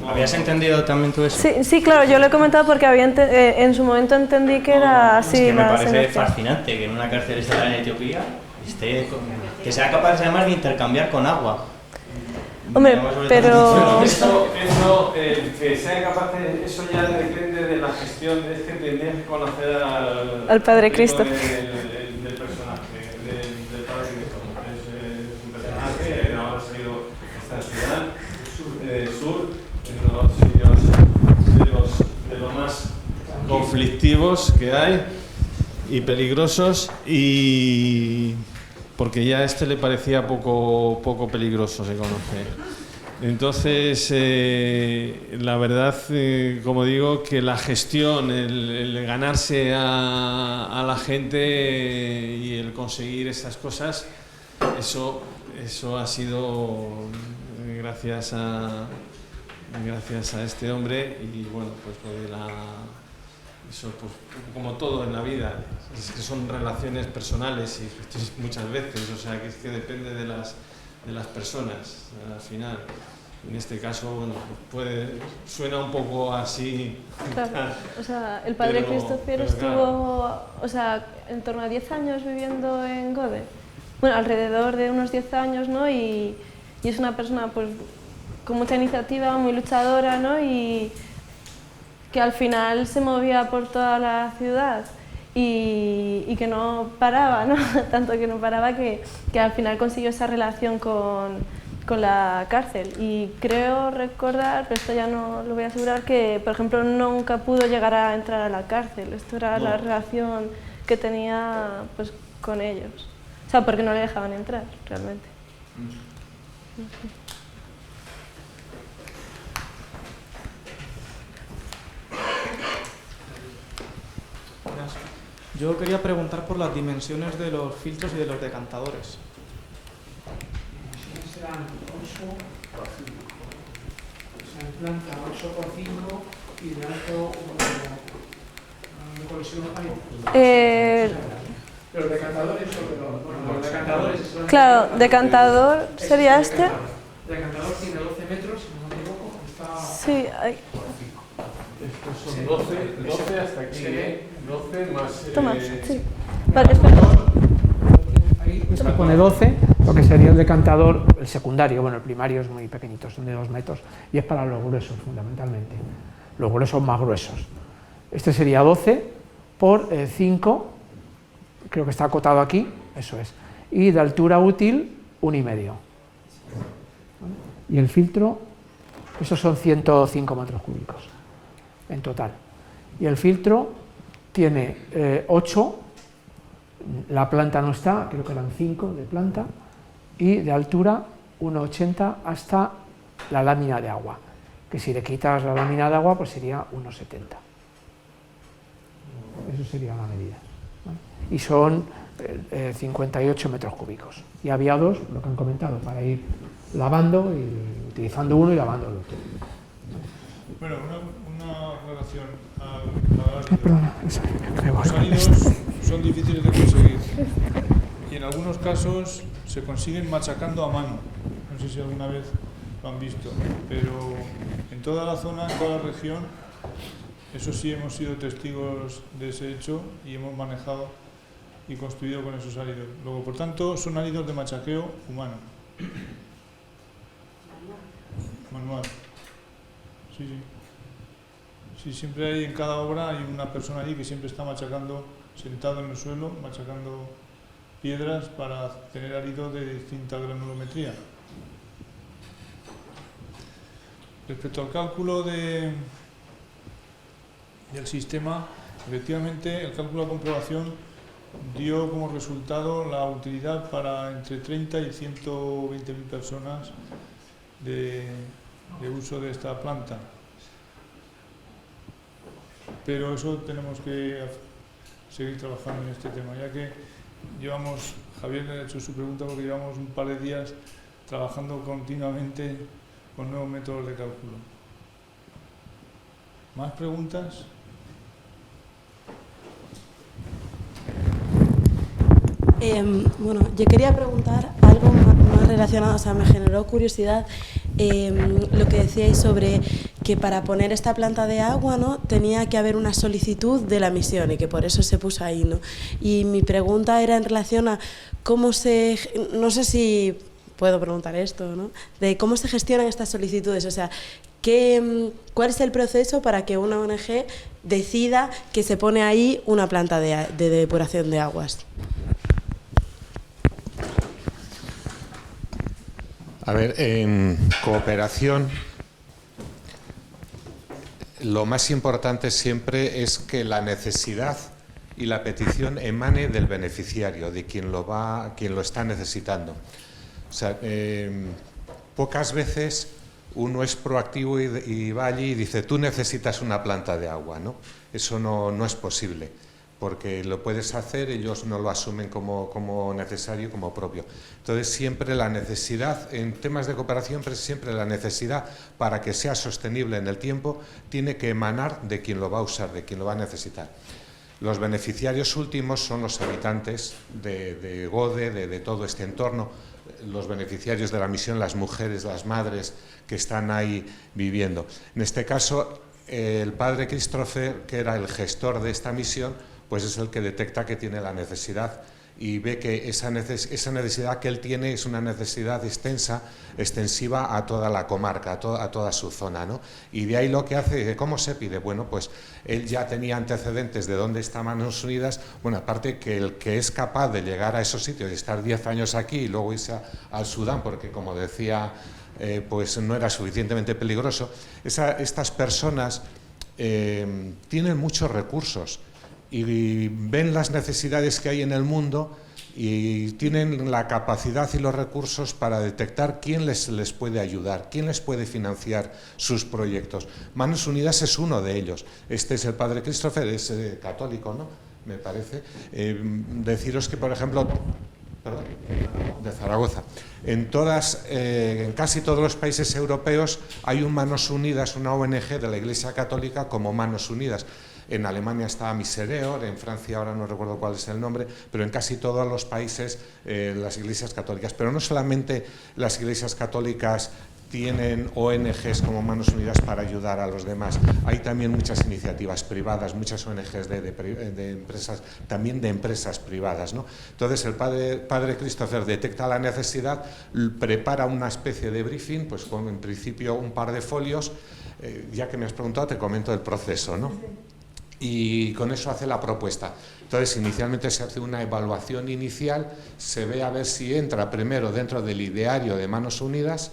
¿Habías entendido también tú eso? Sí, claro, yo lo he comentado porque en su momento entendí que era así. Es que me parece fascinante que en una cárcel estatal en Etiopía que sea capaz además de intercambiar con agua. Hombre, pero... Eso, que sea capaz de... Eso ya depende de la gestión, es que tendrías que conocer al Padre Cristo. Del personaje, del Padre Cristo. Es un personaje, ahora ha salido, está en Sudán, sur, en los sitios de los más conflictivos que hay y peligrosos, y porque ya a le parecía poco peligroso, se conoce. Entonces, la verdad, como digo, que la gestión, el ganarse a la gente y el conseguir esas cosas, eso ha sido gracias a este hombre, y bueno, pues lo de Eso, pues, como todo en la vida, es que son relaciones personales y muchas veces, o sea, que es que depende de las personas al final. En este caso, bueno, suena un poco así. Claro, o sea, el padre Christopher estuvo, o sea, en torno a 10 años viviendo en Gode. Bueno, alrededor de unos 10 años, ¿no? Y es una persona, pues, con mucha iniciativa, muy luchadora, ¿no? Y que al final se movía por toda la ciudad y que no paraba, ¿no? Tanto que no paraba que al final consiguió esa relación con la cárcel. Y creo recordar, pero esto ya no lo voy a asegurar, que por ejemplo nunca pudo llegar a entrar a la cárcel. Esto era la relación que tenía, pues, con ellos. O sea, porque no le dejaban entrar, realmente. Yo quería preguntar por las dimensiones de los filtros y de los decantadores. Serán 8 por 5. O sea, en planta 8 por 5 y de alto Los decantadores los decantadores. Claro, decantador sería este. Decantador tiene 12 metros, si no me equivoco. Sí, hay. Estos son 12 hasta aquí, 12 más... Toma, sí. Vale, espera. Ahí se pone 12, lo que sería el decantador, el secundario, bueno, el primario es muy pequeñito, son de 2 metros, y es para los gruesos, fundamentalmente. Los gruesos más gruesos. Este sería 12 por 5, creo que está acotado aquí, eso es. Y de altura útil, 1,5. Y el filtro, esos son 105 metros cúbicos en total. Y el filtro tiene 8, la planta no está, creo que eran 5 de planta, y de altura 1,80 hasta la lámina de agua, que si le quitas la lámina de agua pues sería 1,70. Eso sería la medida. ¿Vale? Y son 58 metros cúbicos. Y había 2, lo que han comentado, para ir lavando, y utilizando uno y lavando el otro. Bueno, una relación los áridos son difíciles de conseguir y en algunos casos se consiguen machacando a mano. No sé si alguna vez lo han visto, pero en toda la zona, en toda la región, eso sí hemos sido testigos de ese hecho y hemos manejado y construido con esos áridos. Luego, por tanto, son áridos de machaqueo humano. Manual. Sí, sí. Sí, siempre hay, en cada obra hay una persona allí que siempre está machacando, sentado en el suelo, machacando piedras para tener áridos de distinta granulometría. Respecto al cálculo del sistema, efectivamente el cálculo de comprobación dio como resultado la utilidad para entre 30 y 120.000 personas de uso de esta planta. Pero eso tenemos que seguir trabajando en este tema, ya que llevamos, Javier le ha hecho su pregunta porque llevamos un par de días trabajando continuamente con nuevos métodos de cálculo. ¿Más preguntas? Bueno, yo quería preguntar algo más relacionado, o sea, me generó curiosidad lo que decíais sobre que para poner esta planta de agua, ¿no?, tenía que haber una solicitud de la misión y que por eso se puso ahí, ¿no? Y mi pregunta era en relación a cómo se, no sé si puedo preguntar esto, ¿no?, de cómo se gestionan estas solicitudes, o sea, ¿cuál es el proceso para que una ONG decida que se pone ahí una planta de depuración de aguas? A ver, en cooperación, lo más importante siempre es que la necesidad y la petición emane del beneficiario, de quien lo está necesitando. O sea, pocas veces uno es proactivo y va allí y dice, tú necesitas una planta de agua, ¿no? Eso no es posible, porque lo puedes hacer, ellos no lo asumen como necesario, como propio. Entonces siempre la necesidad, en temas de cooperación, siempre la necesidad para que sea sostenible en el tiempo tiene que emanar de quien lo va a usar, de quien lo va a necesitar. Los beneficiarios últimos son los habitantes de Gode, de todo este entorno, los beneficiarios de la misión, las mujeres, las madres que están ahí viviendo. En este caso, el padre Christopher, que era el gestor de esta misión, pues es el que detecta que tiene la necesidad y ve que esa necesidad que él tiene es una necesidad extensiva a toda la comarca, a toda su zona, ¿no? Y de ahí lo que hace, ¿cómo se pide? Bueno, pues él ya tenía antecedentes de dónde está Manos Unidas. Bueno, aparte que el que es capaz de llegar a esos sitios y estar 10 años aquí y luego irse al Sudán, porque como decía, pues no era suficientemente peligroso, estas personas tienen muchos recursos y ven las necesidades que hay en el mundo y tienen la capacidad y los recursos para detectar quién les puede ayudar, quién les puede financiar sus proyectos. Manos Unidas es uno de ellos. Este es el padre Christopher, es católico, ¿no? Me parece. Deciros que, por ejemplo, de Zaragoza, en casi todos los países europeos hay un Manos Unidas, una ONG de la Iglesia Católica como Manos Unidas. En Alemania está Misereor, en Francia ahora no recuerdo cuál es el nombre, pero en casi todos los países las iglesias católicas. Pero no solamente las iglesias católicas tienen ONGs como Manos Unidas para ayudar a los demás. Hay también muchas iniciativas privadas, muchas ONGs de empresas, también de empresas privadas, ¿no? Entonces el padre Christopher detecta la necesidad, prepara una especie de briefing, pues con en principio un par de folios. Ya que me has preguntado, te comento el proceso, ¿no? Y con eso hace la propuesta. Entonces, inicialmente se hace una evaluación inicial, se ve a ver si entra primero dentro del ideario de Manos Unidas,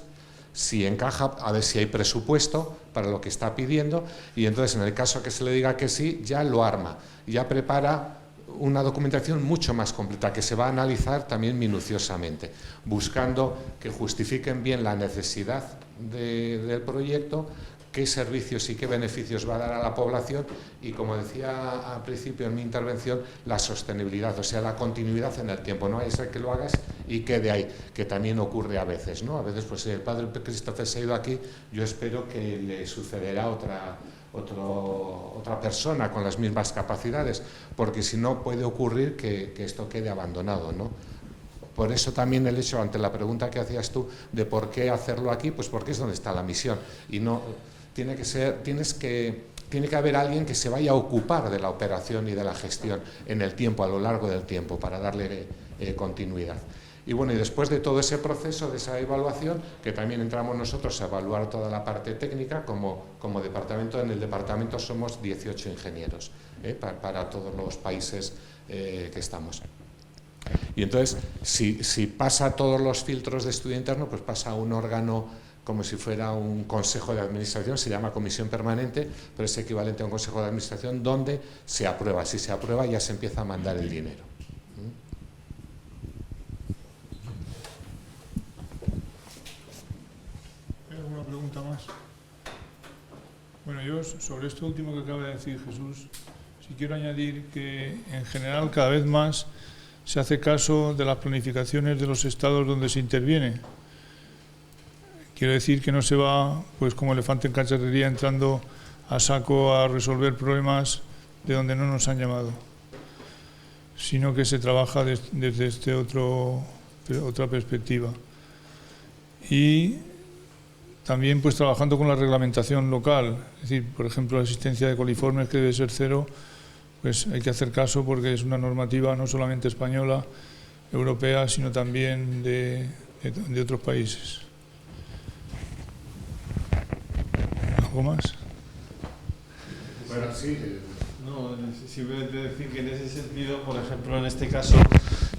si encaja, a ver si hay presupuesto para lo que está pidiendo, y entonces en el caso que se le diga que sí, ya lo arma, ya prepara una documentación mucho más completa que se va a analizar también minuciosamente, buscando que justifiquen bien la necesidad del proyecto, qué servicios y qué beneficios va a dar a la población y, como decía al principio en mi intervención, la sostenibilidad, o sea, la continuidad en el tiempo. No es que lo hagas y quede ahí, que también ocurre a veces, ¿no? A veces, pues el padre Christopher se ha ido aquí, yo espero que le sucederá otra persona con las mismas capacidades, porque si no puede ocurrir que esto quede abandonado, ¿no? Por eso también el hecho, ante la pregunta que hacías tú de por qué hacerlo aquí, pues porque es donde está la misión y no tiene que haber alguien que se vaya a ocupar de la operación y de la gestión en el tiempo, a lo largo del tiempo, para darle continuidad. Y bueno, y después de todo ese proceso, de esa evaluación, que también entramos nosotros a evaluar toda la parte técnica, como departamento, en el departamento somos 18 ingenieros, para todos los países que estamos. Y entonces, si pasa todos los filtros de estudio interno, pues pasa a un órgano como si fuera un consejo de administración, se llama comisión permanente, pero es equivalente a un consejo de administración donde se aprueba. Si se aprueba, ya se empieza a mandar el dinero. ¿Hay alguna pregunta más? Bueno, yo sobre esto último que acaba de decir Jesús, sí quiero añadir que en general cada vez más se hace caso de las planificaciones de los estados donde se interviene. Quiero decir que no se va, pues como elefante en cacharrería, entrando a saco a resolver problemas de donde no nos han llamado, sino que se trabaja desde otra perspectiva. Y también pues trabajando con la reglamentación local, es decir, por ejemplo, la existencia de coliformes, que debe ser 0, pues hay que hacer caso porque es una normativa no solamente española, europea, sino también de otros países. ¿Algo más? Bueno, sí. No, simplemente decir que en ese sentido, por ejemplo, en este caso,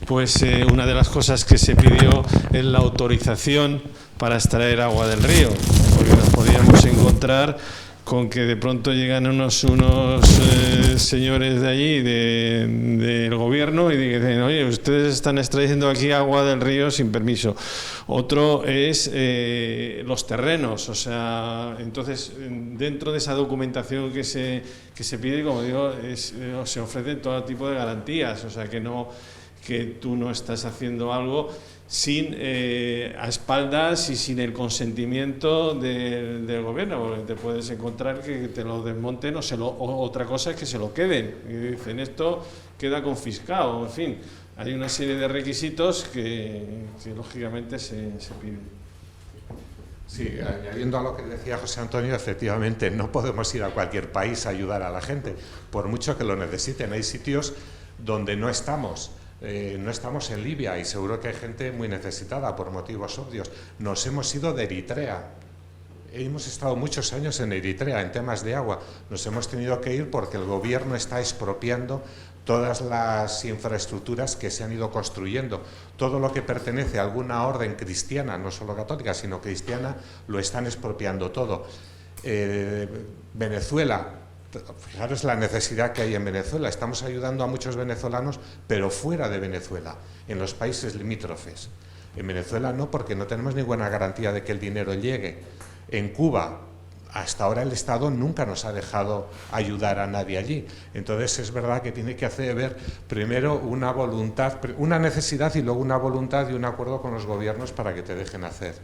pues una de las cosas que se pidió es la autorización para extraer agua del río, porque nos podíamos encontrar con que de pronto llegan unos señores de allí, del gobierno, y dicen, oye, ustedes están extrayendo aquí agua del río sin permiso. Otro es los terrenos, o sea, entonces dentro de esa documentación que se pide, como digo, se ofrecen todo tipo de garantías, o sea, que tú no estás haciendo algo sin a espaldas y sin el consentimiento del gobierno, porque te puedes encontrar que te lo desmonten o otra cosa es que se lo queden y dicen esto queda confiscado, en fin, hay una serie de requisitos que lógicamente se piden. Sí, añadiendo a lo que decía José Antonio, efectivamente no podemos ir a cualquier país a ayudar a la gente, por mucho que lo necesiten. Hay sitios donde no estamos. No estamos en Libia y seguro que hay gente muy necesitada por motivos obvios. Nos hemos ido de Eritrea. Hemos estado muchos años en Eritrea en temas de agua. Nos hemos tenido que ir porque el gobierno está expropiando todas las infraestructuras que se han ido construyendo. Todo lo que pertenece a alguna orden cristiana, no solo católica, sino cristiana, lo están expropiando todo. Venezuela. Fijaros la necesidad que hay en Venezuela. Estamos ayudando a muchos venezolanos, pero fuera de Venezuela, en los países limítrofes. En Venezuela no, porque no tenemos ninguna garantía de que el dinero llegue. En Cuba, hasta ahora el Estado nunca nos ha dejado ayudar a nadie allí. Entonces es verdad que tiene que haber primero una voluntad, una necesidad y luego una voluntad y un acuerdo con los gobiernos para que te dejen hacer.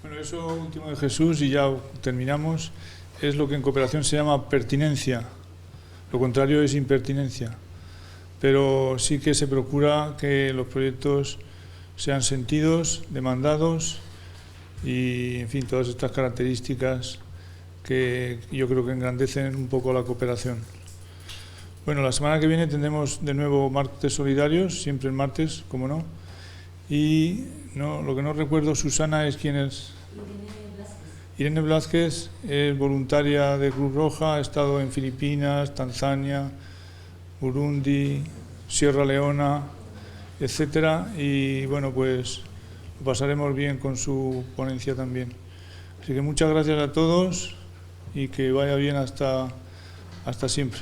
Bueno, eso último de Jesús, y ya terminamos, es lo que en cooperación se llama pertinencia. Lo contrario es impertinencia. Pero sí que se procura que los proyectos sean sentidos, demandados y, en fin, todas estas características que yo creo que engrandecen un poco la cooperación. Bueno, la semana que viene tendremos de nuevo martes solidarios, siempre el martes, como no. Y no, lo que no recuerdo, Susana, es quién es. Irene Blázquez es voluntaria de Cruz Roja, ha estado en Filipinas, Tanzania, Burundi, Sierra Leona, etcétera, y bueno, pues lo pasaremos bien con su ponencia también. Así que muchas gracias a todos y que vaya bien hasta siempre.